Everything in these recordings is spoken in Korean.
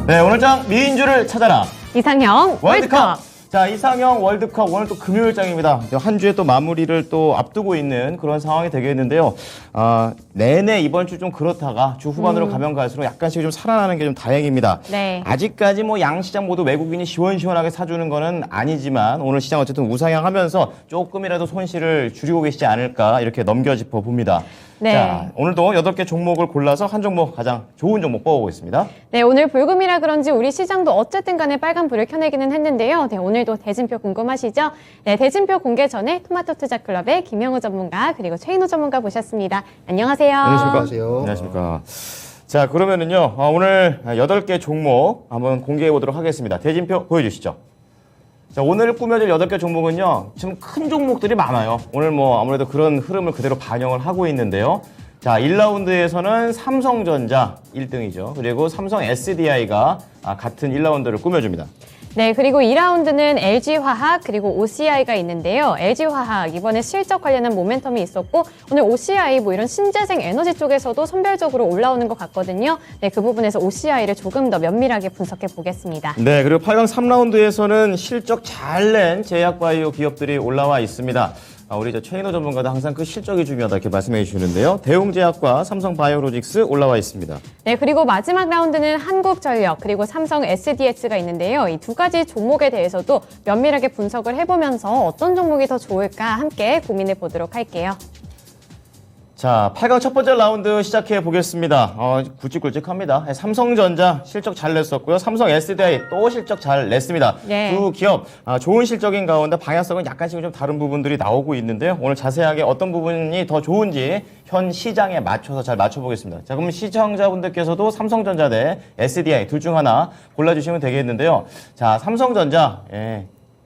네, 오늘장 미인주를 찾아라. 이상형 월드컵. 자, 이상형 월드컵 오늘 또 금요일장입니다. 한 주에 또 마무리를 또 앞두고 있는 그런 상황이 되겠는데요. 내내 이번 주 좀 그렇다가 주 후반으로 가면 갈수록 약간씩 좀 살아나는 게 좀 다행입니다. 네. 아직까지 뭐 양시장 모두 외국인이 시원시원하게 사주는 거는 아니지만 오늘 시장 어쨌든 우상향하면서 조금이라도 손실을 줄이고 계시지 않을까 이렇게 넘겨짚어 봅니다. 네. 자, 오늘도 8개 종목을 골라서 한 종목 가장 좋은 종목 뽑아보겠습니다. 네, 오늘 불금이라 그런지 우리 시장도 어쨌든 간에 빨간불을 켜내기는 했는데요. 네, 오늘도 대진표 궁금하시죠? 네, 대진표 공개 전에 토마토 투자클럽의 김영우 전문가 그리고 최인호 전문가 모셨습니다. 안녕하세요. 안녕하십니까. 안녕하십니까. 자, 그러면은요, 오늘 8개 종목 한번 공개해 보도록 하겠습니다. 대진표 보여주시죠. 자, 오늘 꾸며질 8개 종목은요, 지금 큰 종목들이 많아요. 오늘 뭐 아무래도 그런 흐름을 그대로 반영을 하고 있는데요. 자, 1라운드에서는 삼성전자 1등이죠. 그리고 삼성 SDI가 같은 1라운드를 꾸며줍니다. 네, 그리고 2라운드는 LG화학 그리고 OCI가 있는데요. LG화학 이번에 실적 관련한 모멘텀이 있었고 오늘 OCI 뭐 이런 신재생 에너지 쪽에서도 선별적으로 올라오는 것 같거든요. 네, 그 부분에서 OCI를 조금 더 면밀하게 분석해 보겠습니다. 네, 그리고 8강 3라운드에서는 실적 잘 낸 제약바이오 기업들이 올라와 있습니다. 우리 최인호 전문가도 항상 그 실적이 중요하다 이렇게 말씀해 주시는데요. 대웅제약과 삼성바이오로직스 올라와 있습니다. 네, 그리고 마지막 라운드는 한국전력 그리고 삼성 SDS가 있는데요. 이 두 가지 종목에 대해서도 면밀하게 분석을 해보면서 어떤 종목이 더 좋을까 함께 고민해 보도록 할게요. 자, 8강 첫 번째 라운드 시작해 보겠습니다. 굵직굵직합니다. 삼성전자 실적 잘 냈었고요. 삼성 SDI 또 실적 잘 냈습니다. 네. 두 기업 좋은 실적인 가운데 방향성은 약간씩 좀 다른 부분들이 나오고 있는데요. 오늘 자세하게 어떤 부분이 더 좋은지 현 시장에 맞춰서 잘 맞춰보겠습니다. 자, 그럼 시청자분들께서도 삼성전자 대 SDI 둘 중 하나 골라주시면 되겠는데요. 자, 삼성전자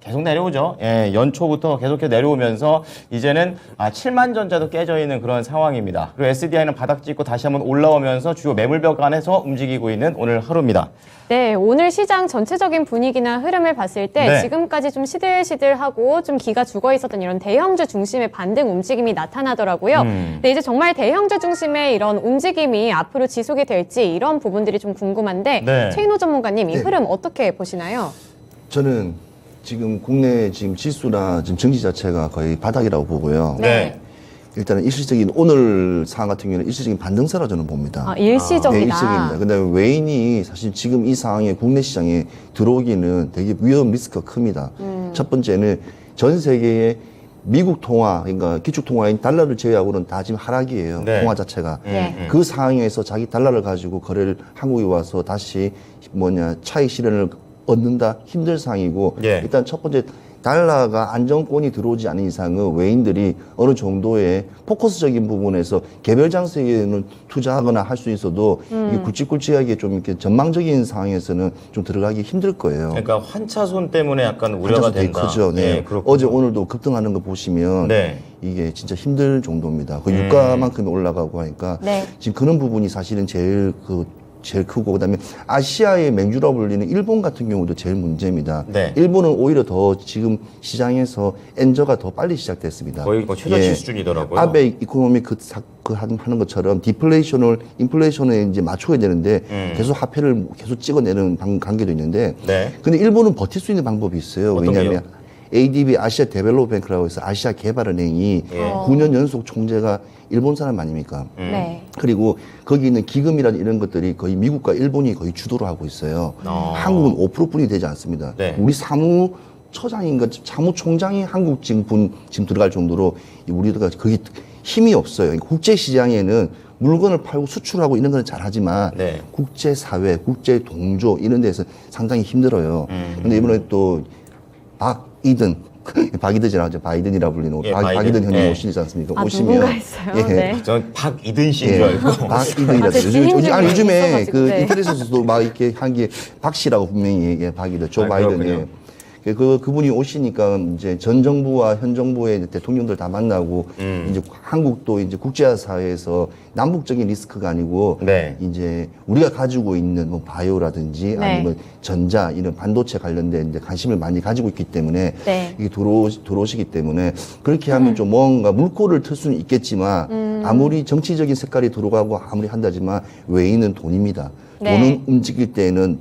계속 내려오죠. 연초부터 계속해서 내려오면서 이제는 7만 전자도 깨져 있는 그런 상황입니다. 그리고 SDI는 바닥 찍고 다시 한번 올라오면서 주요 매물벽 안에서 움직이고 있는 오늘 하루입니다. 네, 오늘 시장 전체적인 분위기나 흐름을 봤을 때 네. 지금까지 좀 시들시들하고 좀 기가 죽어 있었던 이런 대형주 중심의 반등 움직임이 나타나더라고요. 네, 이제 정말 대형주 중심의 이런 움직임이 앞으로 지속이 될지 이런 부분들이 좀 궁금한데 네. 최인호 전문가님 이 흐름 어떻게 보시나요? 저는 지금 국내 지금 지수나 지금 증시 자체가 거의 바닥이라고 보고요. 네. 일단은 일시적인 오늘 상황 같은 경우는 일시적인 반등세라 저는 봅니다. 일시적이다. 네, 일시적입니다. 근데 외인이 사실 지금 이 상황에 국내 시장에 들어오기는 되게 위험 리스크가 큽니다. 첫 번째는 전 세계의 미국 통화, 그러니까 기축 통화인 달러를 제외하고는 다 지금 하락이에요. 네. 통화 자체가. 네. 그 상황에서 자기 달러를 가지고 거래를 한국에 와서 다시 차익 실현을 얻는다 힘들 상황이고 예. 일단 첫 번째 달러가 안정권이 들어오지 않은 이상은 외인들이 어느 정도의 포커스적인 부분에서 개별 장세에는 투자하거나 할 수 있어도 이게 굵직굵직하게 좀 이렇게 전망적인 상황에서는 좀 들어가기 힘들 거예요. 그러니까 환차손 때문에 약간 우려가 환차손 되게 된다. 크죠. 네. 그렇군요. 어제 오늘도 급등하는 거 보시면 네. 이게 진짜 힘들 정도입니다. 그 유가만큼이 올라가고 하니까 네. 지금 그런 부분이 사실은 제일 크고 그다음에 아시아의 맹주라 불리는 일본 같은 경우도 제일 문제입니다. 네. 일본은 오히려 더 지금 시장에서 엔저가 더 빨리 시작됐습니다. 거의 뭐 최저치 수준이더라고요. 아베 이코노미 하는 것처럼 인플레이션을 이제 맞춰야 되는데 계속 화폐를 계속 찍어내는 관계도 있는데 네. 근데 일본은 버틸 수 있는 방법이 있어요. 어떤 왜냐하면 ADB 아시아 데벨롭뱅크라고 해서 아시아 개발은행이 9년 연속 총재가 일본 사람 아닙니까? 네. 그리고 거기 있는 기금이라든 이런 것들이 거의 미국과 일본이 거의 주도를 하고 있어요. 한국은 5%뿐이 되지 않습니다. 네. 우리 사무총장이 한국 지금 들어갈 정도로 우리가 거기 힘이 없어요. 국제시장에는 물건을 팔고 수출하고 이런 건 잘하지만 네. 국제사회, 국제동조 이런 데서 상당히 힘들어요. 근데 이번에 또 박이든이라고 하죠. 바이든이라 불리는 박이든 형님 오시지 않습니까? 오시면 누군가 있어요. 네. 전 박이든 씨인 줄 알고. 박이든이라고 요즘에 있어가지고, 그 네. 인터넷에서도 막 이렇게 한 게 박씨라고 분명히 박이든 조 바이든이 그렇군요. 그분이 오시니까 이제 전 정부와 현 정부의 대통령들 다 만나고 이제 한국도 이제 국제사회에서 남북적인 리스크가 아니고 네. 이제 우리가 가지고 있는 뭐 바이오라든지 네. 아니면 전자 이런 반도체 관련된 이제 관심을 많이 가지고 있기 때문에 네. 이게 들어오시기 때문에 그렇게 하면 좀 뭔가 물꼬를 틀 수는 있겠지만 아무리 정치적인 색깔이 들어가고 아무리 한다지만 외인은 돈입니다. 네. 돈은 움직일 때는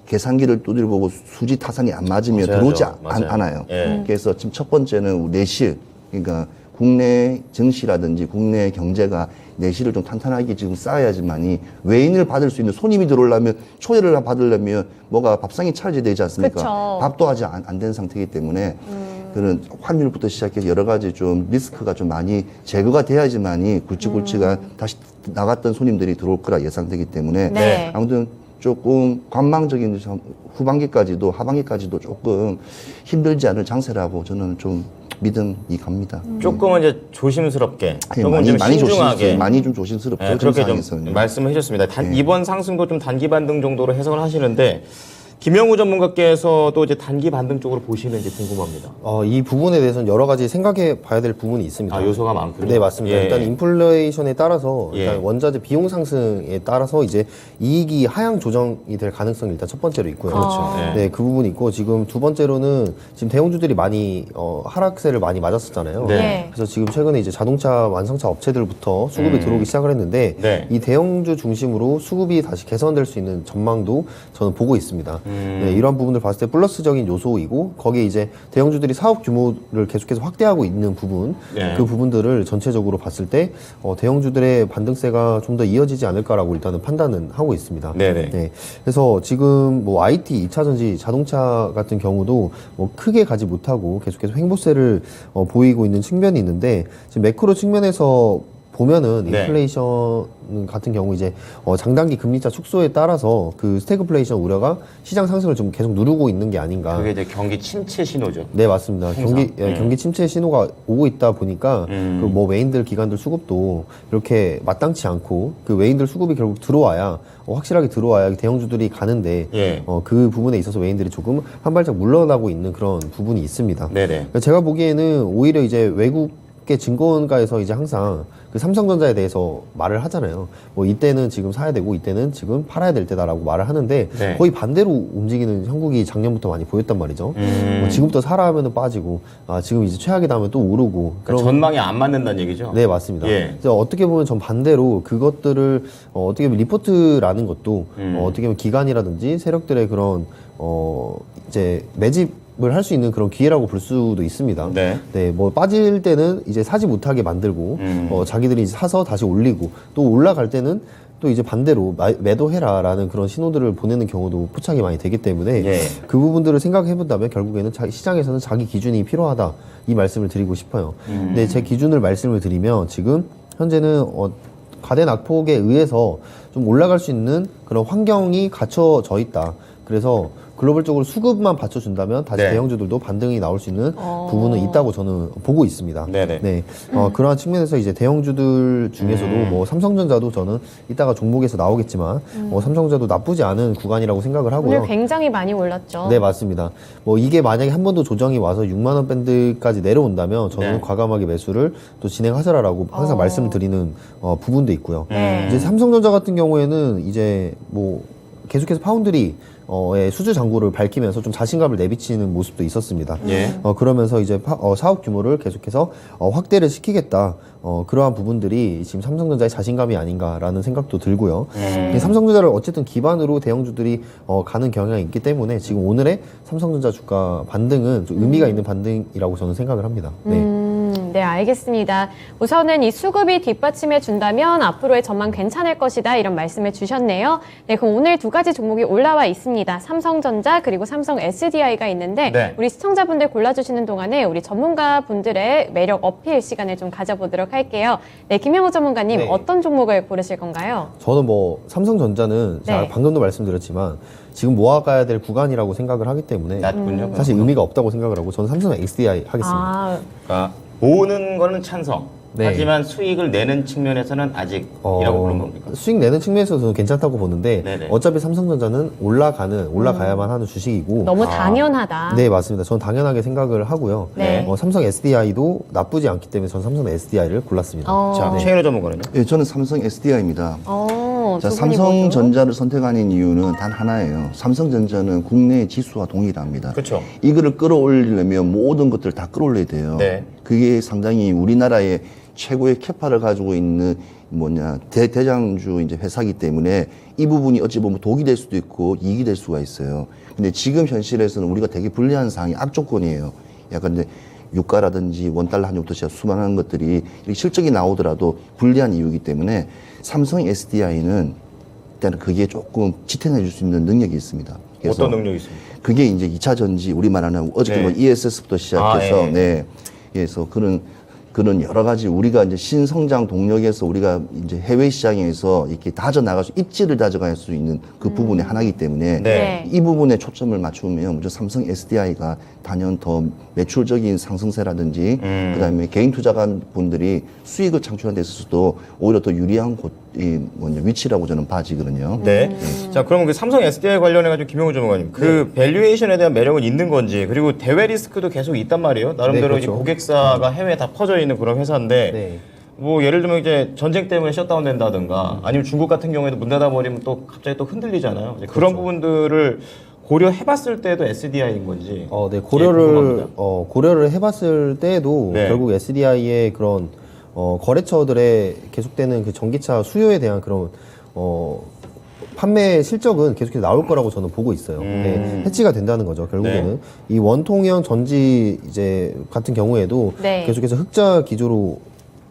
계산기를 두드려보고 수지 타산이 안 맞으면 맞아요. 들어오지 맞아요. 않아요. 예. 그래서 지금 첫 번째는 내실, 그러니까 국내 증시라든지 국내 경제가 내실을 좀 탄탄하게 지금 쌓아야지만이 외인을 받을 수 있는 손님이 들어오려면 초대를 받으려면 뭐가 밥상이 차려져야 되지 않습니까? 그쵸. 밥도 아직 안 된 상태이기 때문에 그런 환율부터 시작해서 여러 가지 좀 리스크가 좀 많이 제거가 돼야지만이 굵직굵직한 다시 나갔던 손님들이 들어올 거라 예상되기 때문에 네. 아무튼 조금 관망적인 후반기까지도 하반기까지도 조금 힘들지 않을 장세라고 저는 좀 믿음이 갑니다. 조금은 이제 조심스럽게, 예, 조금 좀 신중하게. 많이 좀 조심스럽죠. 네, 그렇게 좀 상황에서는. 말씀을 해주셨습니다. 이번 상승도 좀 단기 반등 정도로 해석을 하시는데 김영우 전문가께서도 이제 단기 반등 쪽으로 보시는지 궁금합니다. 이 부분에 대해서는 여러 가지 생각해 봐야 될 부분이 있습니다. 아, 요소가 많군요. 네, 맞습니다. 예. 일단 인플레이션에 따라서 예. 일단 원자재 비용 상승에 따라서 이제 이익이 하향 조정이 될 가능성이 일단 첫 번째로 있고요. 그렇죠. 예. 네, 그 부분이 있고 지금 두 번째로는 지금 대형주들이 많이 하락세를 많이 맞았었잖아요. 네. 네. 그래서 지금 최근에 이제 자동차 완성차 업체들부터 수급이 들어오기 시작을 했는데 네. 이 대형주 중심으로 수급이 다시 개선될 수 있는 전망도 저는 보고 있습니다. 네, 이런 부분을 봤을 때 플러스적인 요소이고 거기에 이제 대형주들이 사업 규모를 계속해서 확대하고 있는 부분 네. 그 부분들을 전체적으로 봤을 때 대형주들의 반등세가 좀 더 이어지지 않을까라고 일단은 판단은 하고 있습니다. 네네. 네. 그래서 지금 뭐 IT, 2차전지, 자동차 같은 경우도 뭐 크게 가지 못하고 계속해서 횡보세를 보이고 있는 측면이 있는데 지금 매크로 측면에서 보면은 네. 인플레이션 같은 경우 이제 장단기 금리차 축소에 따라서 그 스태그플레이션 우려가 시장 상승을 좀 계속 누르고 있는 게 아닌가. 그게 이제 경기 침체 신호죠. 네, 맞습니다. 경기 침체 신호가 오고 있다 보니까 그 뭐 외인들 기관들 수급도 이렇게 마땅치 않고 그 외인들 수급이 결국 들어와야 확실하게 들어와야 대형주들이 가는데 예. 그 부분에 있어서 외인들이 조금 한 발짝 물러나고 있는 그런 부분이 있습니다. 네네. 그러니까 제가 보기에는 오히려 이제 외국계 증권가에서 이제 항상 그 삼성전자에 대해서 말을 하잖아요. 뭐 이때는 지금 사야 되고 이때는 지금 팔아야 될 때다라고 말을 하는데 네. 거의 반대로 움직이는 형국이 작년부터 많이 보였단 말이죠. 뭐 지금부터 사라 하면은 빠지고 지금 이제 최악이다 하면 또 오르고 그러니까 전망이 안 맞는다는 얘기죠. 네, 맞습니다. 예. 그래서 어떻게 보면 전 반대로 그것들을 어떻게 보면 리포트라는 것도 어떻게 보면 기관이라든지 세력들의 그런 이제 매집을 할 수 있는 그런 기회라고 볼 수도 있습니다. 네. 네, 뭐 빠질 때는 이제 사지 못하게 만들고 자기들이 이제 사서 다시 올리고 또 올라갈 때는 또 이제 반대로 매도해라라는 그런 신호들을 보내는 경우도 포착이 많이 되기 때문에 예. 그 부분들을 생각해 본다면 결국에는 시장에서는 자기 기준이 필요하다 이 말씀을 드리고 싶어요. 근데 제 기준을 말씀을 드리면 지금 현재는 과대 낙폭에 의해서 좀 올라갈 수 있는 그런 환경이 갖춰져 있다. 그래서 글로벌적으로 수급만 받쳐준다면 다시 네. 대형주들도 반등이 나올 수 있는 부분은 있다고 저는 보고 있습니다. 네네. 네, 그러한 측면에서 이제 대형주들 중에서도 뭐 삼성전자도 저는 이따가 종목에서 나오겠지만 삼성전자도 나쁘지 않은 구간이라고 생각을 하고요. 오늘 굉장히 많이 올랐죠. 네, 맞습니다. 뭐 이게 만약에 한 번 더 조정이 와서 6만 원 밴드까지 내려온다면 저는 네. 과감하게 매수를 또 진행하셔라라고 항상 말씀드리는 부분도 있고요. 네. 이제 삼성전자 같은 경우에는 이제 뭐 계속해서 파운드리 의 수주 잔고를 밝히면서 좀 자신감을 내비치는 모습도 있었습니다. 예. 그러면서 이제 사업 규모를 계속해서 확대를 시키겠다. 그러한 부분들이 지금 삼성전자의 자신감이 아닌가라는 생각도 들고요. 이 삼성전자를 어쨌든 기반으로 대형주들이 가는 경향이 있기 때문에 지금 오늘의 삼성전자 주가 반등은 좀 의미가 있는 반등이라고 저는 생각을 합니다. 네. 네, 알겠습니다. 우선은 이 수급이 뒷받침해 준다면 앞으로의 전망 괜찮을 것이다 이런 말씀을 주셨네요. 네, 그럼 오늘 두 가지 종목이 올라와 있습니다. 삼성전자 그리고 삼성 SDI가 있는데 네. 우리 시청자분들 골라주시는 동안에 우리 전문가분들의 매력 어필 시간을 좀 가져보도록 할게요. 네, 김영호 전문가님 네. 어떤 종목을 고르실 건가요? 저는 뭐 삼성전자는 네. 제가 방금도 말씀드렸지만 지금 모아가야 될 구간이라고 생각을 하기 때문에 낮군요. 사실 의미가 없다고 생각을 하고 저는 삼성 SDI 하겠습니다. 아, 그러니까 모으는 거는 찬성. 네. 하지만 수익을 내는 측면에서는 아직이라고 보는 겁니까? 수익 내는 측면에서 저는 괜찮다고 보는데 네네. 어차피 삼성전자는 올라가야만 하는 주식이고 너무 당연하다. 네, 맞습니다. 저는 당연하게 생각을 하고요. 네. 삼성 SDI도 나쁘지 않기 때문에 저는 삼성 SDI를 골랐습니다. 자, 네. 최인호 전문가는요? 예, 저는 삼성 SDI입니다. 자, 자, 삼성전자를 선택하는 이유는 단 하나예요. 삼성전자는 국내 지수와 동일합니다. 그렇죠. 이거를 끌어올리려면 모든 것들을 다 끌어올려야 돼요. 네. 그게 상당히 우리나라의 최고의 캐파를 가지고 있는 대장주 이제 회사이기 때문에 이 부분이 어찌 보면 독이 될 수도 있고 이익이 될 수가 있어요. 근데 지금 현실에서는 우리가 되게 불리한 상황이 악조건이에요. 약간 이제 유가라든지 원달러 환율부터 시작 수많은 것들이 이렇게 실적이 나오더라도 불리한 이유이기 때문에 삼성 SDI는 일단 그게 조금 지탱해 줄 수 있는 능력이 있습니다. 어떤 능력이 있습니까? 그게 이제 2차 전지 우리 말하는 어저께 네. ESS부터 시작해서 네. 그래서 그런 여러 가지 우리가 이제 신성장 동력에서 우리가 이제 해외 시장에서 이렇게 다져나갈 수, 입지를 다져갈 수 있는 그 부분의 하나이기 때문에 네. 이 부분에 초점을 맞추면 먼저 삼성 SDI가 단연 더 매출적인 상승세라든지 그다음에 개인 투자가 분들이 수익을 창출하는 데 있어서도 오히려 더 유리한 위치라고 저는 봐지거든요. 네. 자, 그러면 그 삼성 SDI 관련해가지고 김용우 전문가님, 그 밸류에이션에 대한 매력은 있는 건지, 그리고 대외 리스크도 계속 있단 말이에요. 나름대로 네, 이제 그렇죠. 고객사가 해외에 다 퍼져 있는 그런 회사인데, 네. 뭐 예를 들면 이제 전쟁 때문에 셧다운 된다든가, 아니면 중국 같은 경우에도 문 닫아버리면 또 갑자기 또 흔들리잖아요. 이제 그런 부분들을 고려해봤을 때도 SDI인 건지. 네, 궁금합니다. 고려를 해봤을 때에도 네. 결국 SDI의 그런 거래처들의 계속되는 그 전기차 수요에 대한 그런 판매 실적은 계속해서 나올 거라고 저는 보고 있어요. 네, 해치가 된다는 거죠. 결국에는 네. 이 원통형 전지 이제 같은 경우에도 네. 계속해서 흑자 기조로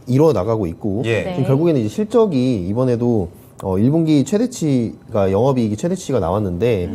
이뤄 나가고 있고 예. 네. 지금 결국에는 이제 실적이 이번에도 1분기 최대치가 영업이익이 최대치가 나왔는데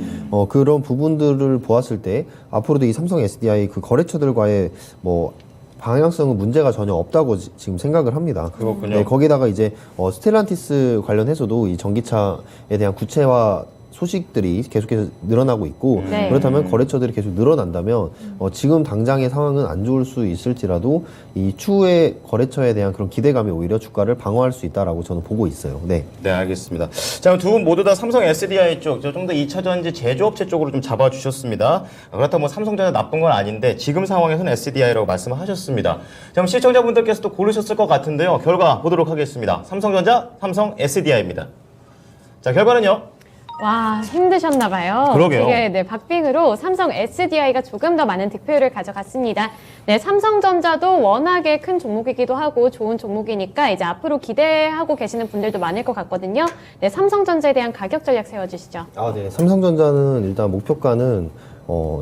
그런 부분들을 보았을 때 앞으로도 이 삼성 SDI 그 거래처들과의 뭐 방향성은 문제가 전혀 없다고 지금 생각을 합니다. 그렇군요. 네, 거기다가 이제 스텔란티스 관련해서도 이 전기차에 대한 구체화 소식들이 계속해서 늘어나고 있고 네. 그렇다면 거래처들이 계속 늘어난다면 지금 당장의 상황은 안 좋을 수 있을지라도 이 추후에 거래처에 대한 그런 기대감이 오히려 주가를 방어할 수 있다라고 저는 보고 있어요. 네. 네, 알겠습니다. 자, 두 분 모두 다 삼성 SDI 쪽, 좀 더 2차 전지 제조업체 쪽으로 좀 잡아주셨습니다. 그렇다고 뭐 삼성전자 나쁜 건 아닌데 지금 상황에서는 SDI라고 말씀을 하셨습니다. 자, 그럼 시청자분들께서도 고르셨을 것 같은데요. 결과 보도록 하겠습니다. 삼성전자, 삼성 SDI입니다. 자, 결과는요. 와, 힘드셨나봐요. 그러게요. 이게 네, 박빙으로 삼성 SDI가 조금 더 많은 득표율을 가져갔습니다. 네, 삼성전자도 워낙에 큰 종목이기도 하고 좋은 종목이니까 이제 앞으로 기대하고 계시는 분들도 많을 것 같거든요. 네, 삼성전자에 대한 가격 전략 세워주시죠. 네. 삼성전자는 일단 목표가는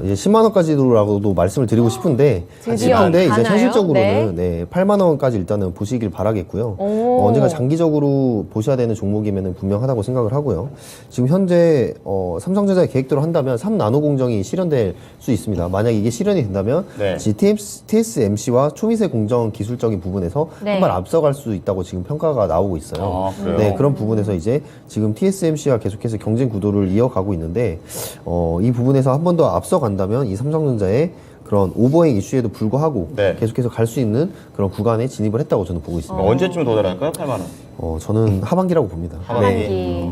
이제 10만 원까지도라고도 말씀을 드리고 싶은데 드디어 이제 가나요? 현실적으로는 네, 8만 원까지 일단은 보시길 바라겠고요. 오. 언젠가 장기적으로 보셔야 되는 종목이면 분명하다고 생각을 하고요. 지금 현재 삼성전자의 계획대로 한다면 3나노 공정이 실현될 수 있습니다. 만약 이게 실현이 된다면 네. TSMC와 초미세 공정 기술적인 부분에서 네. 한 발 앞서갈 수 있다고 지금 평가가 나오고 있어요. 아, 그래요? 네, 그런 부분에서 이제 지금 TSMC와 계속해서 경쟁 구도를 이어가고 있는데 이 부분에서 한 번 더 앞서간다면 이 삼성전자의 그런 오버행 이슈에도 불구하고 네. 계속해서 갈 수 있는 그런 구간에 진입을 했다고 저는 보고 있습니다. 언제쯤 도달할까요? 8만 원. 저는 하반기라고 봅니다. 하반기.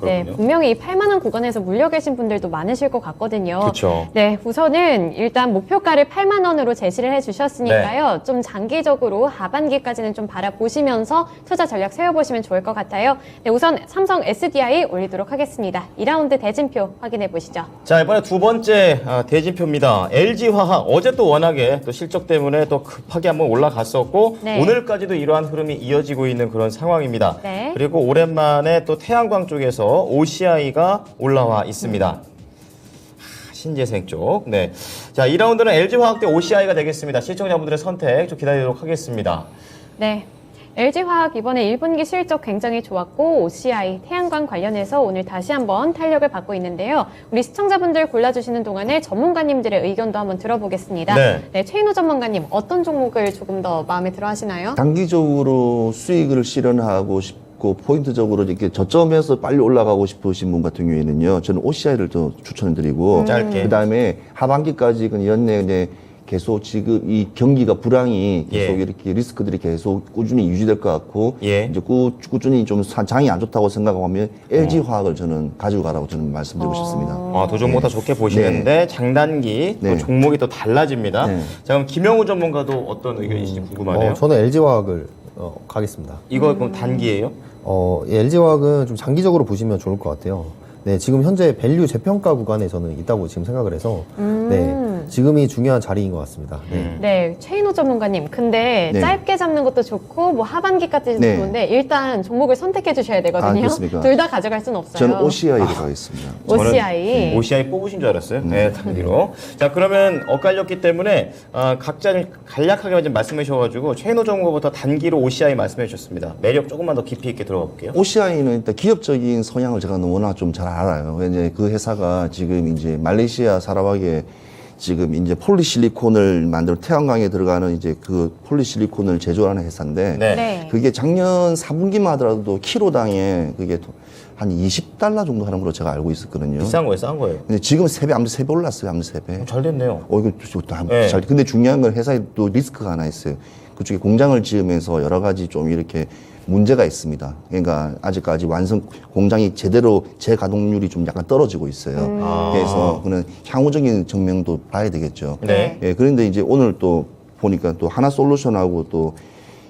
네, 그렇군요. 분명히 이 8만 원 구간에서 물려 계신 분들도 많으실 것 같거든요. 그쵸. 네, 우선은 일단 목표가를 8만 원으로 제시를 해주셨으니까요. 네. 좀 장기적으로 하반기까지는 좀 바라보시면서 투자 전략 세워보시면 좋을 것 같아요. 네, 우선 삼성 SDI 올리도록 하겠습니다. 2라운드 대진표 확인해 보시죠. 자, 이번에 두 번째 대진표입니다. LG화학 어제 또 워낙에 또 실적 때문에 또 급하게 한번 올라갔었고 네. 오늘까지도 이러한 흐름이 이어지고 있는 그런 상황입니다. 네. 그리고 오랜만에 또 태양광 쪽에서 OCI가 올라와 있습니다. 신재생 쪽. 네. 자, 2라운드는 LG화학 대 OCI가 되겠습니다. 시청자분들의 선택 좀 기다리도록 하겠습니다. 네. LG화학 이번에 1분기 실적 굉장히 좋았고 OCI, 태양광 관련해서 오늘 다시 한번 탄력을 받고 있는데요. 우리 시청자분들 골라주시는 동안에 전문가님들의 의견도 한번 들어보겠습니다. 네. 최인호 전문가님 어떤 종목을 조금 더 마음에 들어 하시나요? 단기적으로 수익을 실현하고 싶고 포인트적으로 이렇게 저점에서 빨리 올라가고 싶으신 분 같은 경우에는요, 저는 OCI를 더 추천드리고 짧게. 그다음에 하반기까지 연내 계속 지금 이 경기가 불황이 계속 예. 이렇게 리스크들이 계속 꾸준히 유지될 것 같고 예. 이제 꾸준히 좀 장이 안 좋다고 생각하면 LG 화학을 저는 가지고 가라고 저는 말씀드리고 싶습니다. 두 종목 다 좋게 보시는데 장단기 또 네. 종목이 또 달라집니다. 네. 자, 그럼 김영우 전문가도 어떤 의견이신지 궁금하네요. 저는 LG화학을 가겠습니다. 이거 그럼 단기예요? LG화학은 좀 장기적으로 보시면 좋을 것 같아요. 네, 지금 현재 밸류 재평가 구간에 저는 있다고 지금 생각을 해서 네, 지금이 중요한 자리인 것 같습니다. 네. 네, 최인호 전문가님. 근데 네. 짧게 잡는 것도 좋고 뭐 하반기까지도 네. 좋은데 일단 종목을 선택해 주셔야 되거든요. 그렇습니까? 둘 다 가져갈 수는 없어요. 저는 OCI로 가겠습니다. OCI. OCI 뽑으신 줄 알았어요. 네, 단기로. 자, 그러면 엇갈렸기 때문에 각자 좀 간략하게 좀 말씀해 주셔가지고 최인호 전문가부터 단기로 OCI 말씀해 주셨습니다. 매력 조금만 더 깊이 있게 들어가 볼게요. OCI는 일단 기업적인 성향을 제가 워낙 좀 잘 알아요. 이제 그 회사가 지금 이제 말레이시아 사라왁에 지금 이제 폴리실리콘을 만들어 태양광에 들어가는 이제 그 폴리실리콘을 제조하는 회사인데 네. 네. 그게 작년 4분기만 하더라도 키로당에 그게 한 20달러 정도 하는 걸로 제가 알고 있었거든요. 비싼 거예요, 싼 거예요? 근데 지금 아무튼 3배 올랐어요. 아무튼 3배. 잘 됐네요. 이거 좋다. 네. 잘. 근데 중요한 건 회사에 또 리스크가 하나 있어요. 그쪽에 공장을 지으면서 여러 가지 좀 이렇게 문제가 있습니다. 그러니까 아직까지 공장이 제대로 재가동률이 좀 약간 떨어지고 있어요. 그래서 그는 향후적인 증명도 봐야 되겠죠. 네. 예, 그런데 이제 오늘 또 보니까 또 하나솔루션하고 또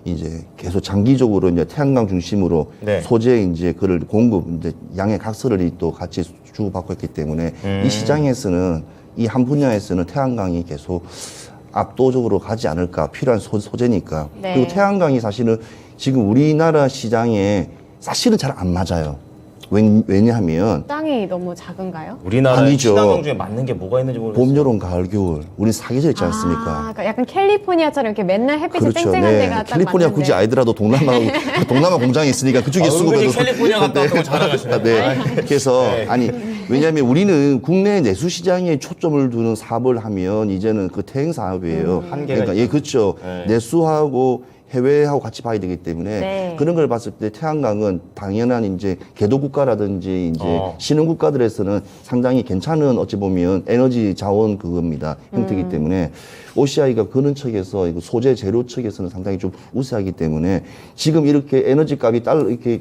이제 계속 장기적으로 이제 태양광 중심으로 네. 소재 이제 그를 공급 이제 양의 각설을 또 같이 주고받고 있기 때문에 이 시장에서는 이 한 분야에서는 태양광이 계속 압도적으로 가지 않을까 필요한 소재니까. 네. 그리고 태양광이 사실은 지금 우리나라 시장에 사실은 잘 안 맞아요. 왜냐하면 땅이 너무 작은가요? 우리나라 아니죠. 친환경 중에 맞는 게 뭐가 있는지 모르겠어요. 봄, 여름, 가을, 겨울 우리 사계절 있지 않습니까? 그러니까 약간 캘리포니아처럼 이렇게 맨날 햇빛이 그렇죠. 땡땡한 데가 딱 캘리포니아 맞는데. 굳이 아니더라도 동남아 공장이 있으니까 그쪽에 쓰고 은근히 가도 캘리포니아 갔다 왔다고 자랑하시네요. 네. 그래서 아니 왜냐하면 우리는 국내 내수 시장에 초점을 두는 사업을 하면 이제는 그 태행 사업이에요. 한계가 그러니까 예 그렇죠. 네. 내수하고 해외하고 같이 봐야 되기 때문에 네. 그런 걸 봤을 때 태양광은 당연한 이제 개도 국가라든지 이제 어. 신흥 국가들에서는 상당히 괜찮은 어찌 보면 에너지 자원 그겁니다 형태이기 때문에 OCI가 그런 측에서 이거 소재 재료 측에서는 상당히 좀 우세하기 때문에 지금 이렇게 에너지 값이 이렇게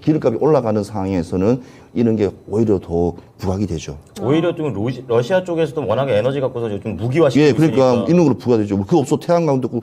기름값이 올라가는 상황에서는 이런 게 오히려 더 부각이 되죠. 오히려 좀 러시아 쪽에서도 워낙에 에너지 갖고서 좀 무기화시키고 예, 그러니까 있으니까. 이런 걸로 부과되죠. 그 없어 태양광도 있고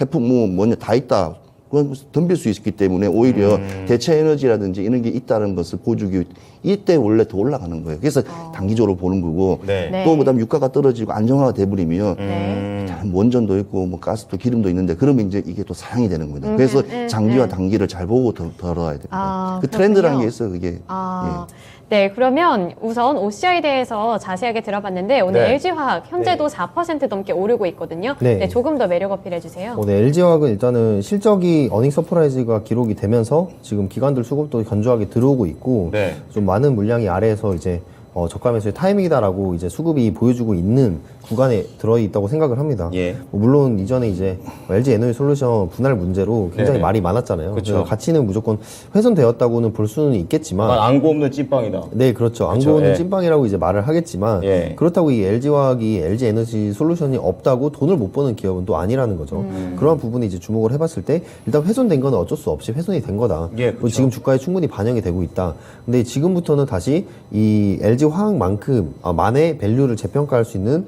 해풍 다 있다. 그건 덤빌 수 있기 때문에 오히려 대체 에너지라든지 이런 게 있다는 것을 보여주기 이때 원래 더 올라가는 거예요. 그래서 단기적으로 보는 거고 네. 네. 또 그다음 유가가 떨어지고 안정화가 돼버리면 네. 원전도 있고 뭐 가스도 기름도 있는데 그러면 이제 이게 또 상향이 되는 겁니다. 그래서 장기와 단기를 잘 보고 들어가야 됩니다. 아, 그 트렌드라는 그렇군요. 게 있어요. 그게 아, 네, 그러면 우선 OCI에 대해서 자세하게 들어봤는데 오늘 네. LG화학 현재도 4% 넘게 오르고 있거든요. 네. 네, 조금 더 매력 어필해 주세요. 네, LG화학은 일단은 실적이 어닝 서프라이즈가 기록이 되면서 지금 기관들 수급도 견조하게 들어오고 있고 네. 좀 많은 물량이 아래에서 이제 저가 매수의 타이밍이다라고 이제 수급이 보여주고 있는 구간에 들어있다고 생각을 합니다. 예. 물론 이전에 이제 LG 에너지 솔루션 분할 문제로 굉장히 네네. 말이 많았잖아요. 그쵸. 그래서 가치는 무조건 훼손되었다고는 볼 수는 있겠지만 안고 없는 찐빵이다. 네, 그렇죠. 안 그쵸, 좋은 예. 찐빵이라고 이제 말을 하겠지만 예. 그렇다고 이 LG화학이 LG 에너지 솔루션이 없다고 돈을 못 버는 기업은 또 아니라는 거죠. 그러한 부분이 이제 주목을 해봤을 때 일단 훼손된 거는 어쩔 수 없이 훼손이 된 거다. 예, 그리고 그쵸. 지금 주가에 충분히 반영이 되고 있다. 근데 지금부터는 다시 이 LG화학만큼 만의 밸류를 재평가할 수 있는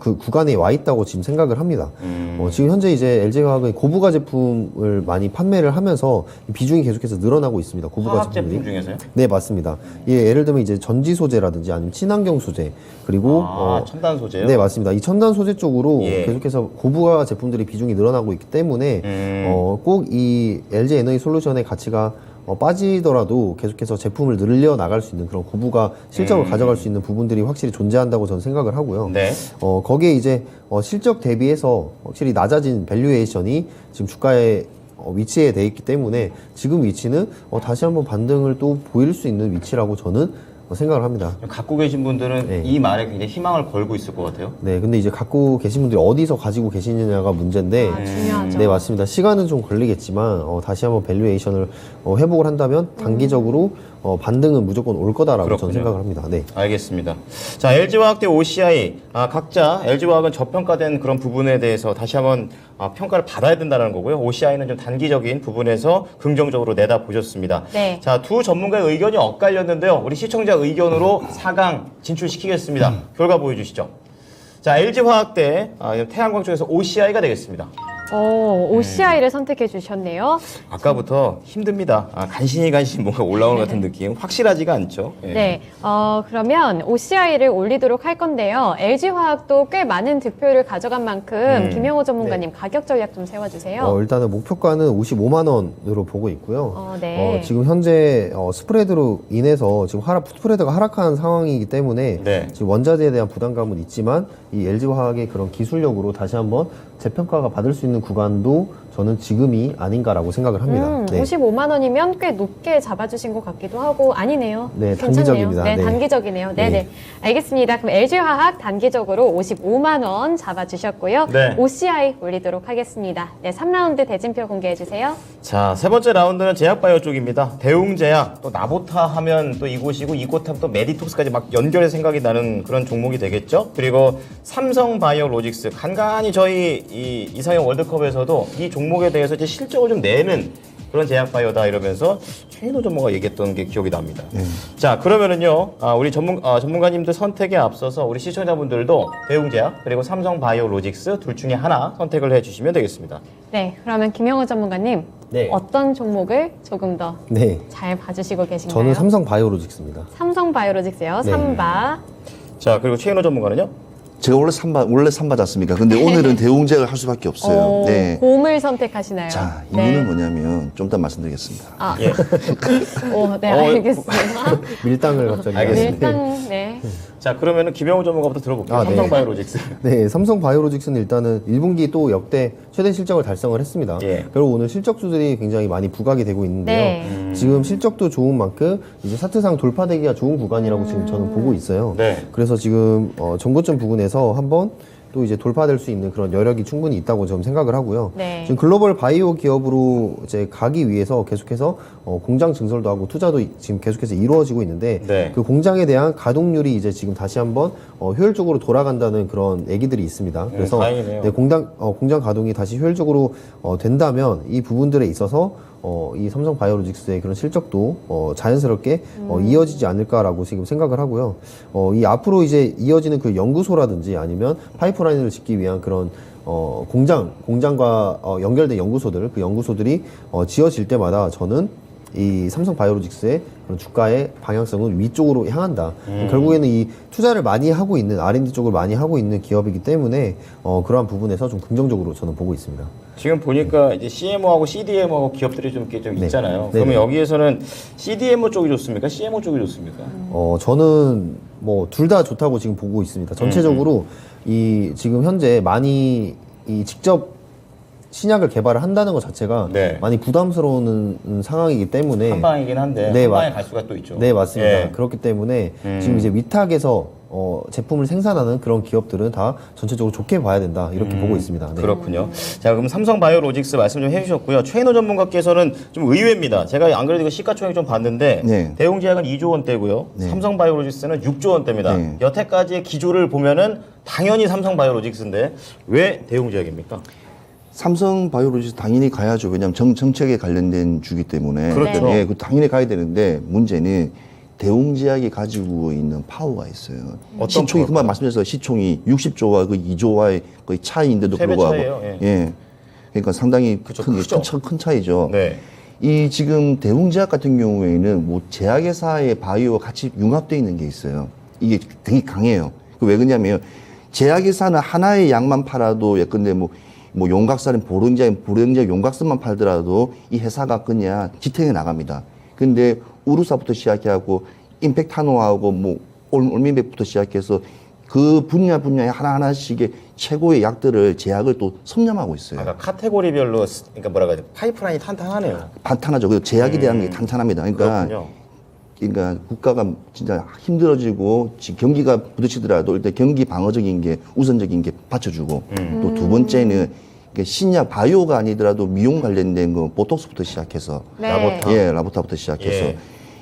그 구간에 와 있다고 지금 생각을 합니다. 지금 현재 이제 LG화학은 고부가 제품을 많이 판매를 하면서 비중이 계속해서 늘어나고 있습니다. 고부가 화학 제품들이. 제품 중에서요? 네, 맞습니다. 예, 예를 들면 이제 전지 소재라든지 아니면 친환경 소재 그리고 첨단 소재요? 네, 맞습니다. 이 첨단 소재 쪽으로 예. 계속해서 고부가 제품들이 비중이 늘어나고 있기 때문에 꼭 이 LG 에너지 솔루션의 가치가 빠지더라도 계속해서 제품을 늘려 나갈 수 있는 그런 고부가 실적을 가져갈 수 있는 부분들이 확실히 존재한다고 저는 생각을 하고요. 네. 거기에 이제 실적 대비해서 확실히 낮아진 밸류에이션이 지금 주가에 위치에 돼 있기 때문에 지금 위치는 다시 한번 반등을 또 보일 수 있는 위치라고 저는 생각을 합니다. 갖고 계신 분들은 네. 이 말에 굉장히 희망을 걸고 있을 것 같아요. 네, 근데 이제 갖고 계신 분들이 어디서 가지고 계시느냐가 문제인데, 중요하죠. 네, 맞습니다. 시간은 좀 걸리겠지만, 다시 한번 밸류에이션을 회복을 한다면, 단기적으로 반등은 무조건 올 거다라고 그렇군요. 저는 생각을 합니다. 네. 알겠습니다. 자, LG화학 대 OCI. 각자 LG화학은 저평가된 그런 부분에 대해서 다시 한번 평가를 받아야 된다는 거고요. OCI는 좀 단기적인 부분에서 긍정적으로 내다보셨습니다. 네. 자, 두 전문가의 의견이 엇갈렸는데요. 우리 시청자 의견으로 4강 진출시키겠습니다. 결과 보여주시죠. 자, LG화학 대 태양광 쪽에서 OCI가 되겠습니다. OCI를 선택해 주셨네요. 아까부터 힘듭니다. 간신히 뭔가 올라오는 것 같은 느낌. 확실하지가 않죠. 예. 네, 그러면 OCI를 올리도록 할 건데요. LG화학도 꽤 많은 득표율을 가져간 만큼 김영호 전문가님 가격 전략 좀 세워주세요. 일단은 목표가는 55만 원으로 보고 있고요. 네. 지금 현재 스프레드로 인해서 지금 스프레드가 하락한 상황이기 때문에 네. 지금 원자재에 대한 부담감은 있지만 이 LG화학의 그런 기술력으로 다시 한번 재평가가 받을 수 있는 구간도 저는 지금이 아닌가라고 생각을 합니다. 네. 55만 원이면 꽤 높게 잡아주신 것 같기도 하고 아니네요. 네, 괜찮네요. 단기적입니다. 네, 네. 단기적이네요. 네, 네. 네. 알겠습니다. 그럼 LG화학 단기적으로 55만 원 잡아주셨고요. 네. OCI 올리도록 하겠습니다. 네, 3라운드 대진표 공개해 주세요. 자, 세 번째 라운드는 제약바이오 쪽입니다. 대웅제약, 또 나보타 하면 또 이곳이고, 이곳 하면 또 메디톡스까지 막 연결해 생각이 나는 그런 종목이 되겠죠. 그리고 삼성바이오로직스, 간간히 저희 이 이상형 월드컵에서도 이 종목에 대해서 이제 실적을 좀 내는 그런 제약바이오다 이러면서 최인호 전문가가 얘기했던 게 기억이 납니다. 자, 그러면은요, 우리 전문가님들 선택에 앞서서 우리 시청자분들도 대웅제약 그리고 삼성바이오로직스 둘 중에 하나 선택을 해주시면 되겠습니다. 네, 그러면 김영호 전문가님 네. 어떤 종목을 조금 더 잘 네. 봐주시고 계신가요? 저는 삼성바이오로직스입니다. 삼성바이오로직스요. 네. 3바. 자, 그리고 최인호 전문가는요? 제가 원래 삼바잖습니다. 근데 오늘은 대웅제약을 할 수밖에 없어요. 네. 곰을 선택하시나요? 자, 네. 이유는 뭐냐면 좀 이따 말씀드리겠습니다. 예. 네, 알겠습니다. 밀당을 갑자기 알겠습니다. 하시는데. 일단 네. 자, 그러면은 김영호 전문가부터 들어볼게요. 네. 삼성바이오로직스. 네, 삼성바이오로직스는 일단은 1분기 또 역대 최대 실적을 달성을 했습니다. 예. 그리고 오늘 실적주들이 굉장히 많이 부각이 되고 있는데요. 네. 지금 실적도 좋은 만큼 이제 차트상 돌파되기가 좋은 구간이라고 지금 저는 보고 있어요. 네. 그래서 지금 정고점 부근에서 한번 또 이제 돌파될 수 있는 그런 여력이 충분히 있다고 좀 생각을 하고요. 네. 지금 글로벌 바이오 기업으로 이제 가기 위해서 계속해서 공장 증설도 하고 투자도 지금 계속해서 이루어지고 있는데 네. 그 공장에 대한 가동률이 이제 지금 다시 한번 효율적으로 돌아간다는 그런 얘기들이 있습니다. 그래서 다행이네요. 네, 공장 가동이 다시 효율적으로 된다면 이 부분들에 있어서 이 삼성바이오로직스의 그런 실적도 자연스럽게 이어지지 않을까라고 지금 생각을 하고요. 이 앞으로 이제 이어지는 그 연구소라든지 아니면 파이프라인을 짓기 위한 그런 공장과 연결된 연구소들, 그 연구소들이 지어질 때마다 저는 이 삼성바이오로직스의 그런 주가의 방향성은 위쪽으로 향한다. 결국에는 이 투자를 많이 하고 있는 R&D 쪽을 많이 하고 있는 기업이기 때문에 그러한 부분에서 좀 긍정적으로 저는 보고 있습니다. 지금 보니까 이제 CMO하고 CDMO하고 기업들이 좀 이렇게 좀 네. 있잖아요. 네. 그러면 여기에서는 CDMO 쪽이 좋습니까? CMO 쪽이 좋습니까? 저는 뭐 둘 다 좋다고 지금 보고 있습니다. 전체적으로 이 지금 현재 많이 이 직접 신약을 개발을 한다는 것 자체가 네. 많이 부담스러운 상황이기 때문에 한 방이긴 한데 네, 한 방에 맞- 갈 수가 또 있죠. 네, 맞습니다. 예. 그렇기 때문에 지금 이제 위탁에서 제품을 생산하는 그런 기업들은 다 전체적으로 좋게 봐야 된다. 이렇게 보고 있습니다. 네. 그렇군요. 자, 그럼 삼성바이오로직스 말씀 좀 해주셨고요. 최인호 전문가께서는 좀 의외입니다. 제가 안 그래도 이거 시가총액 좀 봤는데 네. 대웅제약은 2조 원대고요. 네. 삼성바이오로직스는 6조 원대입니다. 네. 여태까지의 기조를 보면은 당연히 삼성바이오로직스인데 왜 대웅제약입니까? 삼성바이오로직스 당연히 가야죠. 왜냐하면 정책에 관련된 주기 때문에. 그렇죠. 예, 그 당연히 가야 되는데 문제는 대웅제약이 가지고 있는 파워가 있어요. 어떤 시총이 파워가? 그만 말씀드렸어요. 시총이 60조와 그 2조와의 거의 차이인데도 세배 불구하고 차이예요, 예. 예. 그러니까 상당히 그쵸, 큰, 크죠. 큰 차이죠. 네. 이 지금 대웅제약 같은 경우에는 뭐 제약회사의 바이오와 같이 융합되어 있는 게 있어요. 이게 되게 강해요. 왜 그러냐면 제약회사는 하나의 약만 팔아도 예컨대 뭐 용각사는 보령제 용각선만 팔더라도 이 회사가 그냥 지탱해 나갑니다. 근데 우루사부터 시작해갖고 임팩타노하고 뭐 올민백부터 시작해서 그 분야에 하나하나씩의 최고의 약들을 제약을 또 섭렵하고 있어요. 아까 카테고리별로 그러니까 뭐라고 해야 돼? 파이프라인이 탄탄하네요. 탄탄하죠. 그리고 제약에 대한 게 탄탄합니다. 그렇군요. 그러니까 국가가 진짜 힘들어지고 경기가 부딪히더라도 일단 경기 방어적인 게 우선적인 게 받쳐주고 또 두 번째는 이게 신약 바이오가 아니더라도 미용 관련된 거 보톡스부터 시작해서 네. 라보타. 예, 라보타부터 시작해서 예.